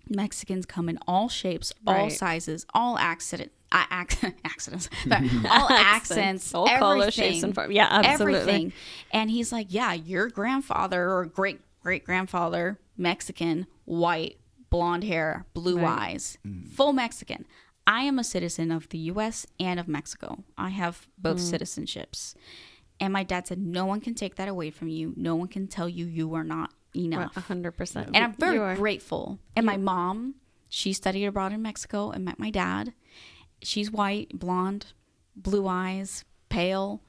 Mexicans come in all shapes, all sizes, all accidents, all accents, all colors, shapes, and forms. Yeah, absolutely. Everything. And he's like, yeah, your grandfather or great-great-grandfather, Mexican, white, blonde hair, blue eyes, full Mexican. I am a citizen of the U.S. and of Mexico. I have both citizenships. And my dad said, no one can take that away from you. No one can tell you you are not enough. 100%. And I'm very grateful. And my mom, she studied abroad in Mexico and met my dad. She's white, blonde, blue eyes, pale,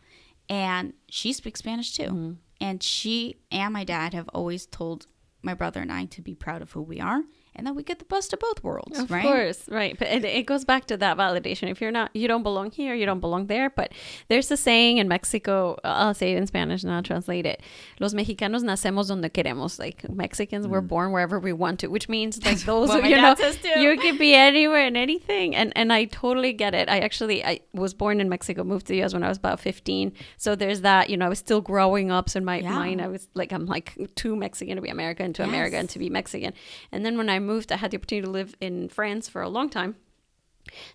and she speaks Spanish too. And she and my dad have always told my brother and I to be proud of who we are and that we get the best of both worlds, right? Of course, right. But it goes back to that validation. If you don't belong here, you don't belong there. But there's a saying in Mexico, I'll say it in Spanish and I'll translate it. Los mexicanos nacemos donde queremos. Like Mexicans, we're born wherever we want to, which means like those, you can be anywhere and anything. And I totally get it. I was born in Mexico, moved to the US when I was about 15. So there's that, I was still growing up. So in my mind, I was like, I'm like too Mexican to be American, to American to be Mexican. And then when I moved, I had the opportunity to live in France for a long time.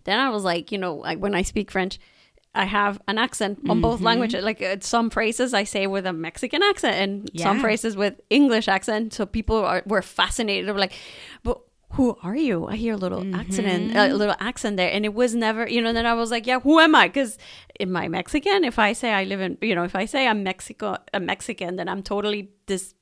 Then I was like, when I speak French, I have an accent on both languages. Like some phrases I say with a Mexican accent and some phrases with English accent. So people were fascinated. They were like, but who are you? I hear a little accent there. And it was never, then I was like, yeah, who am I? Because am I Mexican? If I say I live in, if I say I'm Mexican, then I'm totally this,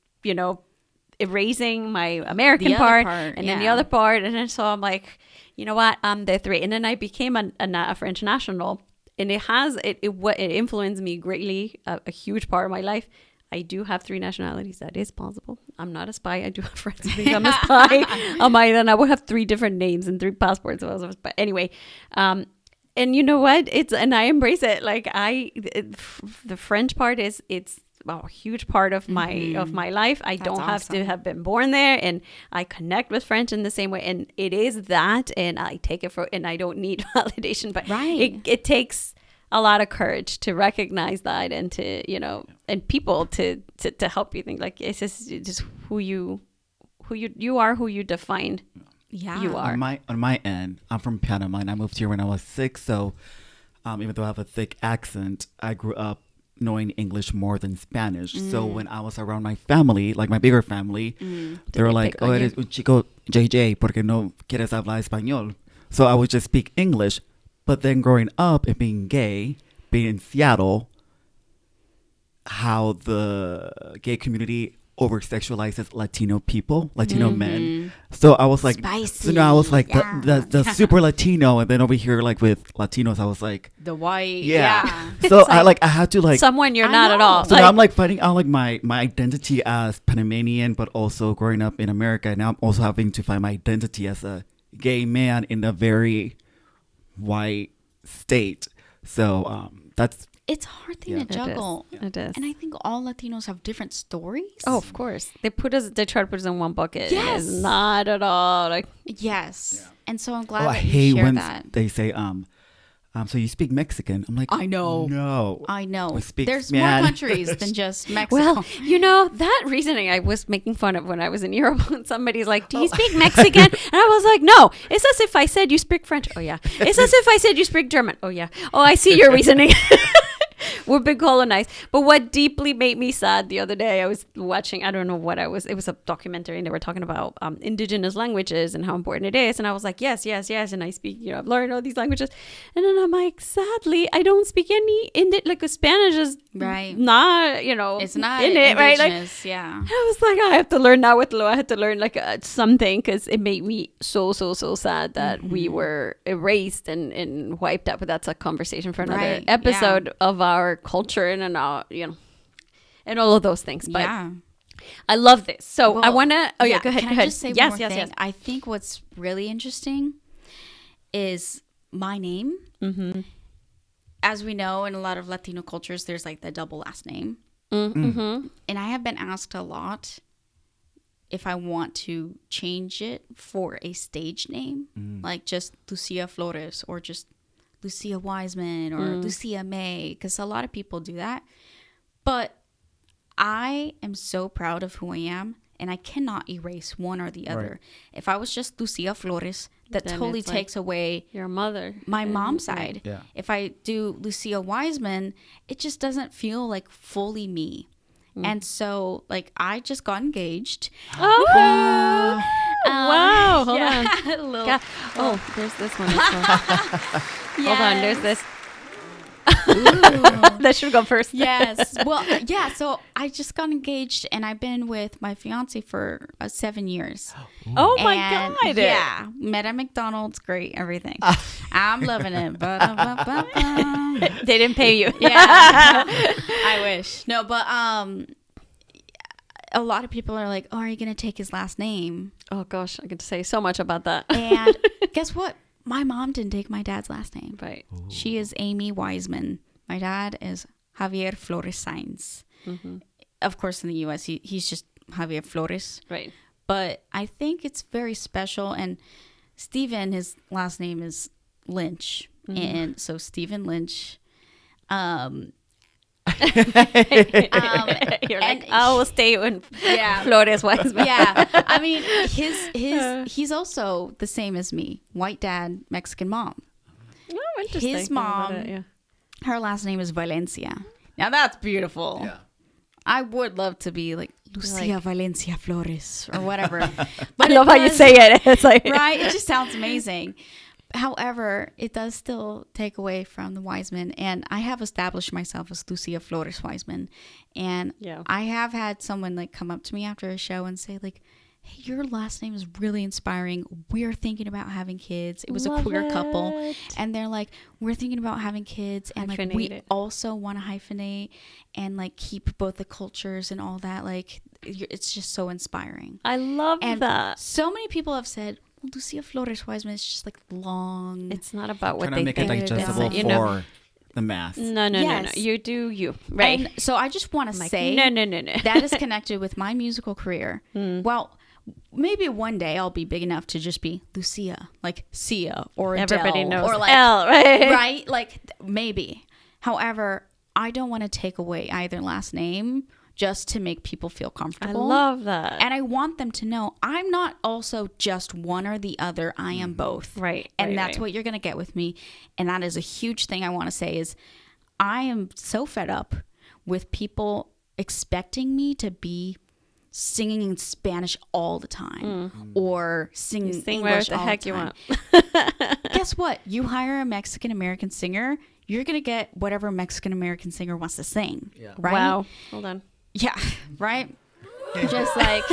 erasing my American part and then the other part. And then so I'm like, you know what? I'm the 3. And then I became a French national. And it influenced me greatly, a huge part of my life. I do have 3 nationalities. That is possible. I'm not a spy. I do have friends who think I'm a spy. Then I would have 3 different names and 3 passports. But anyway, and you know what? And I embrace it. Like the French part it's a huge part of my life. I don't have to have been born there, and I connect with French in the same way. And it is that, and I take it and I don't need validation. But it takes a lot of courage to recognize that, and to and people to help you think like it's just who you are, who you define. You are. On my end, I'm from Panama, and I moved here when I was 6. So even though I have a thick accent, I grew up knowing English more than Spanish. So when I was around my family, like my bigger family, they were like, "Oh, eres un chico JJ, porque no quieres hablar español?" So I would just speak English. But then growing up and being gay, being in Seattle, how the gay community over sexualizes Latino people, Latino men. So I was like, Spicy. so now I was like Yeah. the super Latino, and then over here like with Latinos, I was like, The white. yeah. So I had to like. Someone you're I not at know. all. So now I'm like finding out like my identity as Panamanian, but also growing up in America. Now I'm also having to find my identity as a gay man in a very white state. So that's It's a hard thing Yeah. to juggle. It is. And I think all Latinos have different stories. Oh, of course. They try to put us in one bucket. Yes. It's not at all. Like, Yes. And so I'm glad I that you hate shared when that. they say so you speak Mexican. I'm like, I know. No. I know. We speak There's more Spanish. countries than just Mexico. well, that reasoning I was making fun of when I was in Europe. When somebody's like, "Do you speak Mexican?" And I was like, "No." It's as if I said you speak French. Oh yeah. It's as if I said you speak German. Oh yeah. Oh, I see your reasoning. We've been colonized. But what deeply made me sad the other day, I was watching, I don't know what it was a documentary, and they were talking about indigenous languages and how important it is. And I was like, yes. And I speak, I've learned all these languages. And then I'm like, sadly, I don't speak any like Spanish is Right. not, It's not in it, right? Like, indigenous, yeah. I was like, I have to learn now with Lo. I had to learn like something, because it made me so sad that we were erased and wiped out. But that's a conversation for another Right, episode of our culture and and all of those things. But Yeah. I love this. So I Well, want to. Oh yeah, go ahead. Can Go I ahead. just say yes, one more yes, thing? yes. I think what's really interesting is my name. Mm-hmm. As we know, in a lot of Latino cultures, there's like the double last name. Mm-hmm. And I have been asked a lot if I want to change it for a stage name, like just Lucia Flores or just Lucia Wiseman or Lucia May, because a lot of people do that. But I am so proud of who I am, and I cannot erase one or the other. If I was just Lucia Flores, that Then totally it's like takes away Your mother. my mom's side. Yeah. If I do Lucia Wiseman, it just doesn't feel like fully me. And so, like, I just got engaged. Oh. Wow. Hold on. A little- God. Oh, there's this one as well. Hold on. There's this. That should go first. Yes. Well, yeah. So I just got engaged, and I've been with my fiance for 7 years. Oh my And, God. Yeah. Met at McDonald's. Great. Everything. I'm loving it. Ba-da-ba-ba-ba. They didn't pay you. Yeah. I wish. No, but a lot of people are like, "Oh, are you going to take his last name?" Oh gosh, I could say so much about that. And guess what? My mom didn't take my dad's last name. Right. She is Amy Wiseman. My dad is Javier Flores-Sainz. Of course, in the U.S., he's just Javier Flores. Right. But I think it's very special. And Stephen, his last name is Lynch. And so Stephen Lynch. You're like, I will stay in Flores Wiseman. Yeah. I mean, he's also the same as me. White dad, Mexican mom. Oh, interesting. His mom, her last name is Valencia. Now that's beautiful. Yeah. I would love to be like Lucia Valencia Flores or whatever. I But love how you say it. It's like right? It just sounds amazing. However, it does still take away from the Wiseman. And I have established myself as Lucia Flores-Wiseman. And I have had someone like come up to me after a show and say like, "Hey, your last name is really inspiring. We're thinking about having kids." It was a queer couple. And they're like, "We're thinking about having kids. And like, we also want to hyphenate and like keep both the cultures and all that." Like, it's just so inspiring. I love that. So many people have said, Lucia Flores-Wiseman is just like long. It's not about what Trying they to make it think. digestible It's, for the mass. No. You do you. Right. And so I just want to say no. that is connected with my musical career. Well, maybe one day I'll be big enough to just be Lucia, like Sia or Adele. Everybody knows or like, L, right? right? Like maybe. However, I don't want to take away either last name just to make people feel comfortable. I love that. And I want them to know I'm not also just one or the other. I am both. Right. And that's what you're going to get with me. And that is a huge thing I want to say is I am so fed up with people expecting me to be singing in Spanish all the time or singing English whatever the all heck the you time. want. Guess what? You hire a Mexican-American singer, you're going to get whatever Mexican-American singer wants to sing. Yeah. Right? Wow. Hold on. Yeah, right? Just like,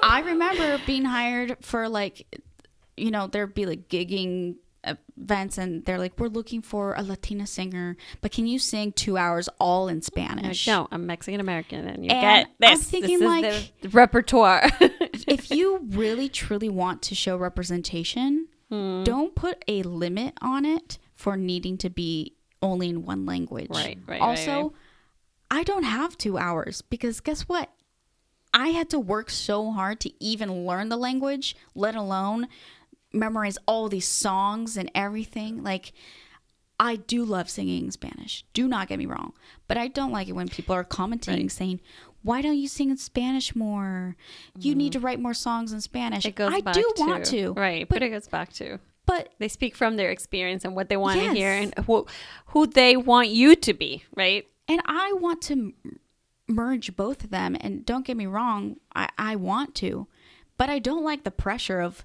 I remember being hired for like, there'd be like gigging events and they're like, we're looking for a Latina singer, but can you sing 2 hours all in Spanish? No, I'm Mexican American and you get this. I'm thinking this is the repertoire. If you really truly want to show representation, don't put a limit on it for needing to be only in one language. Right. Also, right. I don't have 2 hours because guess what? I had to work so hard to even learn the language, let alone memorize all these songs and everything. Like, I do love singing in Spanish. Do not get me wrong. But I don't like it when people are commenting saying, why don't you sing in Spanish more? You need to write more songs in Spanish. I do want to. Right. But it goes back to. But they speak from their experience and what they want to hear and who they want you to be. Right. And I want to merge both of them. And don't get me wrong. I want to. But I don't like the pressure of...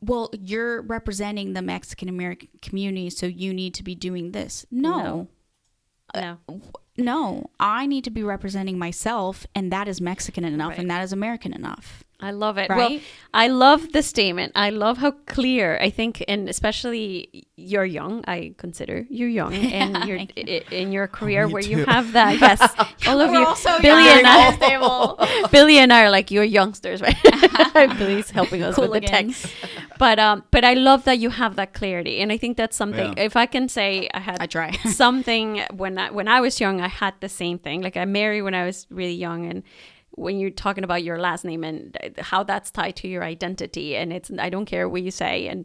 well, you're representing the Mexican American community, so you need to be doing this. No. I need to be representing myself, and that is Mexican enough, and that is American enough. I love it. Right? Well, I love the statement. I love how clear, I think, and especially you're young. I consider you young and you're in your career where you have that. Yes. All of you. Billy and I are like, you're youngsters, right? Billy's helping us with the tech. But I love that you have that clarity. And I think that's something, if I can say I try something when I was young, I had the same thing. Like I married when I was really young, and when you're talking about your last name and how that's tied to your identity, and I don't care what you say. And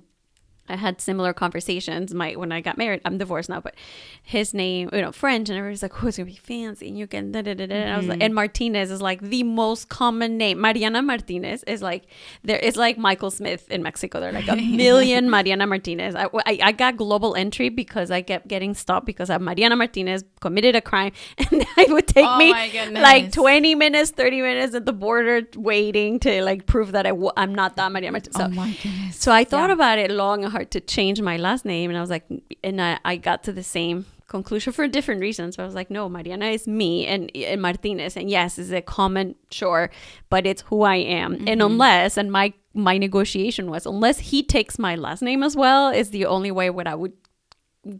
I had similar conversations. When I got married, I'm divorced now, but his name, French, and everybody's like, "Oh, it's gonna be fancy," and you can And I was like, and Martinez is like the most common name. Mariana Martinez is like it's like Michael Smith in Mexico. There are like a million Mariana Martinez. I got global entry because I kept getting stopped because Mariana Martinez committed a crime, and it would take me like 20 minutes, 30 minutes at the border waiting to like prove that I'm not that Mariana Martinez. So, oh my goodness! So I thought about it long and hard to change my last name, and I was like, and I got to the same conclusion for different reasons. But I was like, no, Mariana is me, and Martinez, and yes, is a common, sure, but it's who I am. And unless, and my negotiation was, unless he takes my last name as well, is the only way what I would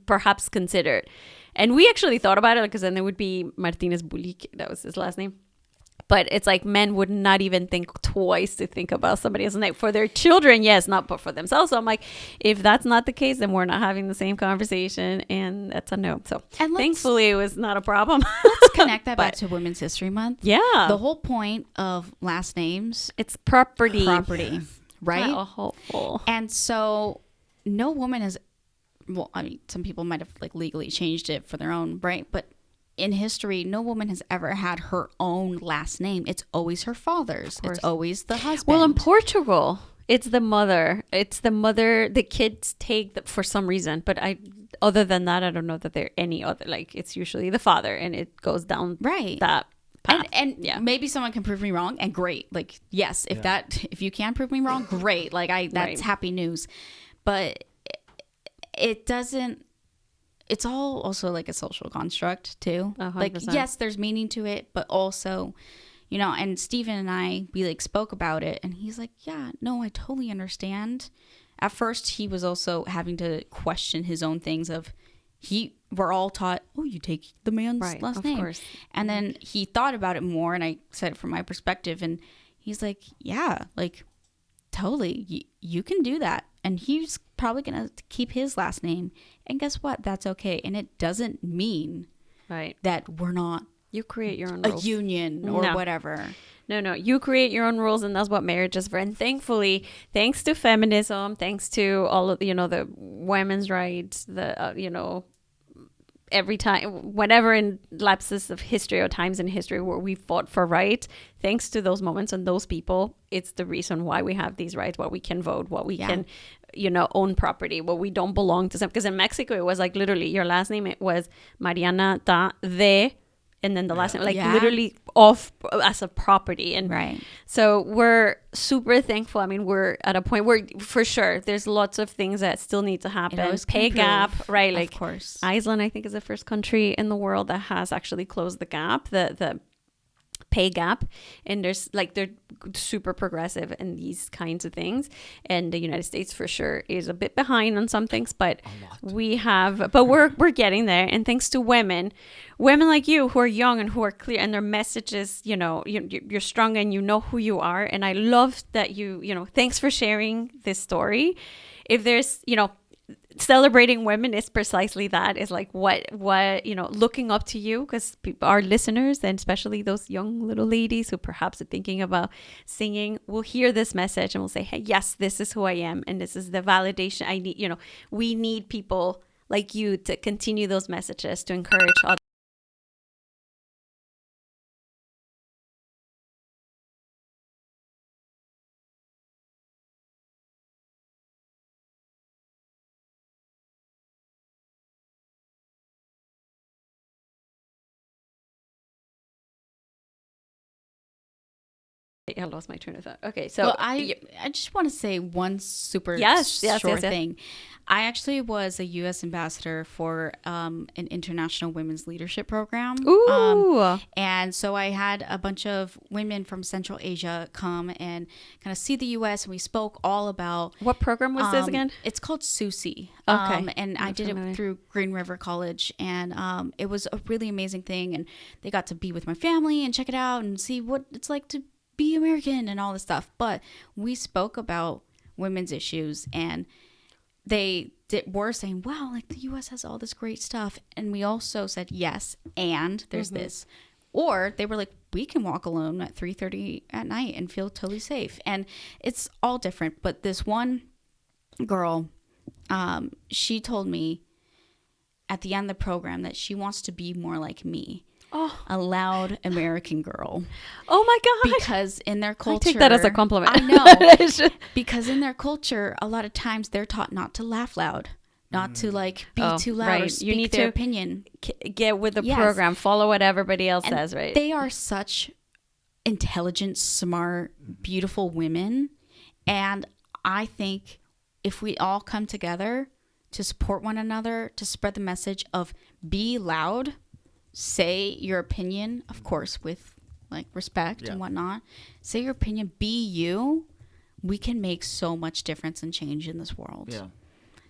perhaps consider it. And we actually thought about it because then it would be Martinez Bulik, that was his last name. But it's like men would not even think twice to think about somebody else's name. For their children, yes, not but for themselves. So I'm like, if that's not the case, then we're not having the same conversation, and that's a no. So thankfully, it was not a problem. Let's connect that back to Women's History Month. Yeah. The whole point of last names, it's property. Right? Oh, hopeful. And so no woman has, well, I mean, some people might have like legally changed it for their own, right? But in history, no woman has ever had her own last name. It's always her father's. It's always the husband. Well, in Portugal, it's the mother. The kids take for some reason. But other than that, I don't know that there are any other. Like, it's usually the father, and it goes down that path. And maybe someone can prove me wrong, and great. Like, yes, if you can prove me wrong, great. Like, that's happy news. But it doesn't. It's all also like a social construct too. 100%. Like, yes, there's meaning to it, but also, and Steven and we like spoke about it, and he's like, yeah, no, I totally understand. At first, he was also having to question his own things of we're all taught, oh, you take the man's last name. Course. And then he thought about it more, and I said it from my perspective, and he's like, yeah, like, totally, you can do that. And he's probably going to keep his last name. And guess what? That's okay. And it doesn't mean that we're not you create your own rules. A union or whatever. No. You create your own rules, and that's what marriage is for. And thankfully, thanks to feminism, thanks to all of, the women's rights, every time, whenever in lapses of history or times in history where we fought for rights, thanks to those moments and those people, it's the reason why we have these rights, why we can vote, what we can, own property, what we don't belong to some. Because in Mexico, it was like literally your last name, it was Mariana de, and then the last name, like literally off as a property. And so we're super thankful. I mean, we're at a point where for sure there's lots of things that still need to happen. Pay gap, right? Like, of course. Iceland, I think, is the first country in the world that has actually closed the gap. The pay gap, and there's like they're super progressive in these kinds of things, and the United States for sure is a bit behind on some things, but we're getting there, and thanks to women like you who are young and who are clear, and their messages, you're strong and you know who you are, and I love that thanks for sharing this story. If there's celebrating women is precisely that, is like what looking up to you, because our listeners, and especially those young little ladies who perhaps are thinking about singing, will hear this message and will say, hey, yes, this is who I am, and this is the validation I need. We need people like you to continue those messages, to encourage others. I lost my train of thought. Okay, so I just want to say one super short thing. I actually was a U.S. ambassador for an international women's leadership program. Ooh. And so I had a bunch of women from Central Asia come and kind of see the U.S. and we spoke all about... What program was this again? It's called SUSI. Okay. And I did it through Green River College, and it was a really amazing thing. And they got to be with my family and check it out and see what it's like to be American and all this stuff. But we spoke about women's issues, and they were saying, wow, like the U.S. has all this great stuff. And we also said, yes, and there's this. Or they were like, we can walk alone at 3:30 at night and feel totally safe. And it's all different. But this one girl, she told me at the end of the program that she wants to be more like me. Oh. A loud American girl. Oh my God. Because in their culture... I take that as a compliment. I know. Because in their culture, a lot of times they're taught not to laugh loud. Not to like be too loud or speak need their opinion. Get with the program. Follow what everybody else says, right? They are such intelligent, smart, beautiful women. And I think if we all come together to support one another, to spread the message of be loud... Say your opinion, of course, with like respect and whatnot. Say your opinion, be you. We can make so much difference and change in this world. Yeah.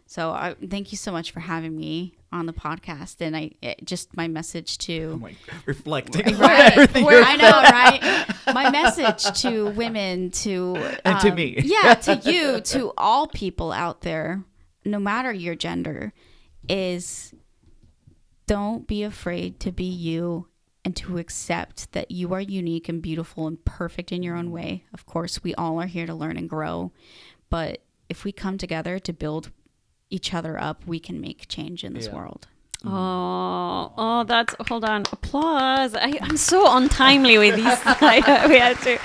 So thank you so much for having me on the podcast. And just my message to... reflecting. Right. I know, right? My message to women, and to me. Yeah, to you, to all people out there, no matter your gender, is... Don't be afraid to be you and to accept that you are unique and beautiful and perfect in your own way. Of course, we all are here to learn and grow. But if we come together to build each other up, we can make change in this world. Oh, that's... Hold on. Applause. I'm so untimely with these. We have to...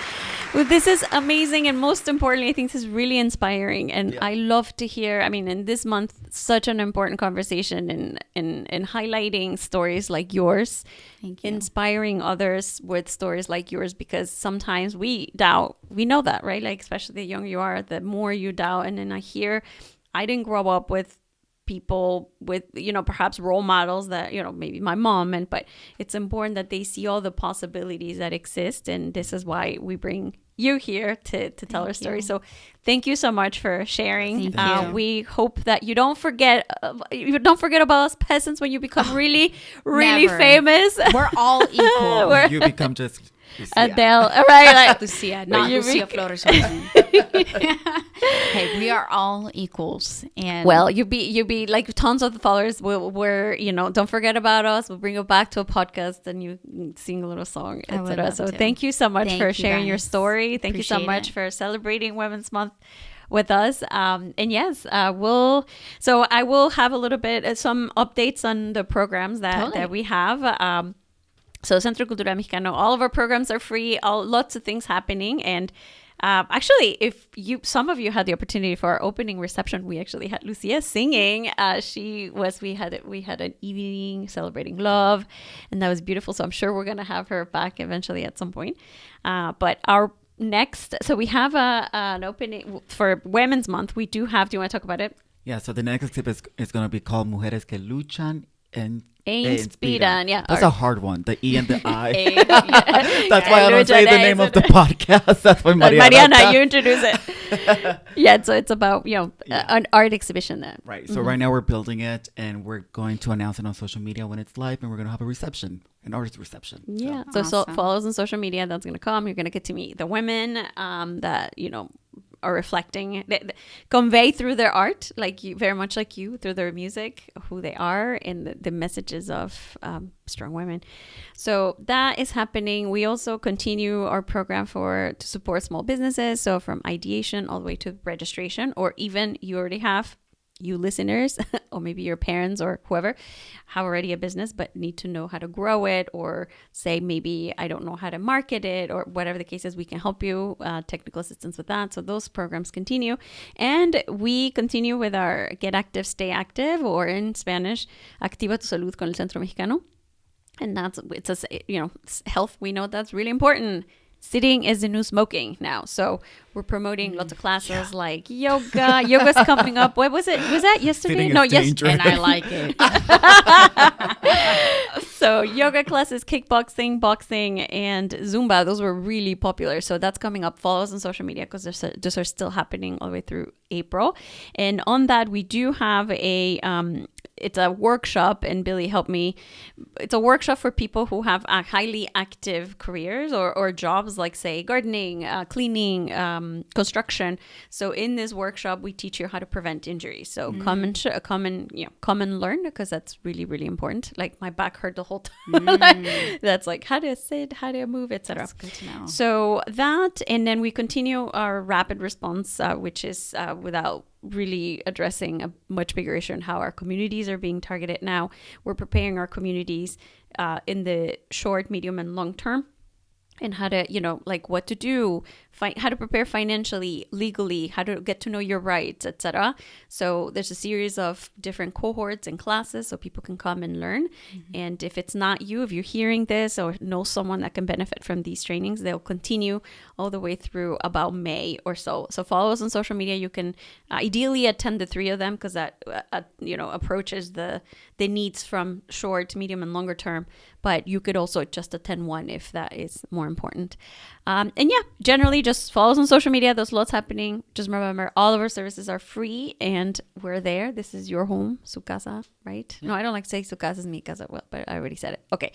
Well, this is amazing, and most importantly, I think this is really inspiring, and I love to hear, I mean, in this month, such an important conversation in highlighting stories like yours. Thank you. Inspiring others with stories like yours, because sometimes we doubt, we know that, right? Like, especially the younger you are, the more you doubt, and then I didn't grow up with people with, perhaps role models that, maybe my mom, but it's important that they see all the possibilities that exist, and this is why we bring you here to tell our story. So thank you so much for sharing. We hope that you don't forget about us peasants when you become really famous. We're all equal. You become just Adele, right? Like Lucia, not Lucia Flores-Wiseman. Hey, we are all equals, and you be like tons of the followers. We're don't forget about us. We'll bring you back to a podcast, and you sing a little song, etc. So thank you so much for sharing your story. Thank you so much for celebrating Women's Month with us. And yes, I will have a little bit some updates on the programs that we have. So Centro Cultural Mexicano, all of our programs are free, lots of things happening. And actually, if some of you had the opportunity for our opening reception, we actually had Lucia singing. We had an evening celebrating love, and that was beautiful. So I'm sure we're going to have her back eventually at some point. But our next, so we have an opening for Women's Month. Do you want to talk about it? Yeah, so the next clip is going to be called Mujeres que luchan en Einspira. Yeah. That's a hard one. The E and the I. Yeah. That's why I don't say the name of the podcast. That's why Mariana, you introduce it. Yeah, so it's about, an art exhibition then. Right. So right now we're building it, and we're going to announce it on social media when it's live, and we're going to have a reception, an artist reception. Yeah. So follow us on social media. That's going to come. You're going to get to meet the women that, are reflecting, convey through their art, like you, very much like you, through their music, who they are, and the messages of strong women. So that is happening. We also continue our program to support small businesses. So from ideation all the way to registration, or even you already have, you listeners, or maybe your parents or whoever have already a business but need to know how to grow it, or say maybe I don't know how to market it, or whatever the case is, we can help you, technical assistance with that. So those programs continue, and we continue with our Get Active, Stay Active, or in Spanish, Activa tu Salud con el Centro Mexicano. And it's health. We know that's really important. Sitting is the new smoking now. So we're promoting lots of classes like yoga. Yoga's coming up. What was it? Was that yesterday? No, yesterday. And I like it. So yoga classes, kickboxing, boxing, and Zumba. Those were really popular. So that's coming up. Follow us on social media because those are still happening all the way through April. And on that, we do have it's a workshop, and Billy helped me. It's a workshop for people who have highly active careers or jobs like, say, gardening, cleaning, construction. So in this workshop, we teach you how to prevent injuries. So come and learn, because that's really, really important. Like my back hurt the whole time. That's like how to sit, how to move, etc. That's good to know. So that, and then we continue our rapid response, which is without really addressing a much bigger issue on how our communities are being targeted now. We're preparing our communities in the short, medium, and long term, and how to, like what to do, how to prepare financially, legally, how to get to know your rights, etc. So there's a series of different cohorts and classes so people can come and learn. And if it's not you, if you're hearing this or know someone that can benefit from these trainings, they'll continue all the way through about May or so. So follow us on social media. You can ideally attend the 3 of them, because that approaches the needs from short, medium, and longer term. But you could also just attend one if that is more important. And generally just follow us on social media. There's lots happening. Just remember, all of our services are free, and we're there. This is your home, su casa, right? No, I don't like to say su casa is mi casa, but I already said it. Okay.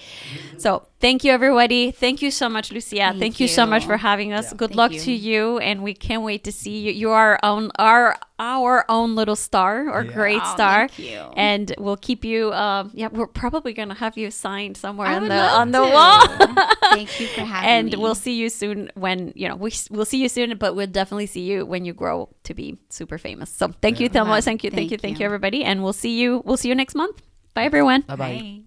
So thank you, everybody. Thank you so much, Lucia. Thank you so much for having us. Good luck to you, and we can't wait to see you. You are our own little star, or great star. Thank you. And we'll keep you. We're probably gonna have you signed somewhere on the wall. Thank you for having me. And we'll see you soon when, we'll see you soon, but we'll definitely see you when you grow to be super famous. So thank you, Thelma. Thank you, everybody. And we'll see you next month. Bye, everyone. Bye-bye. Bye.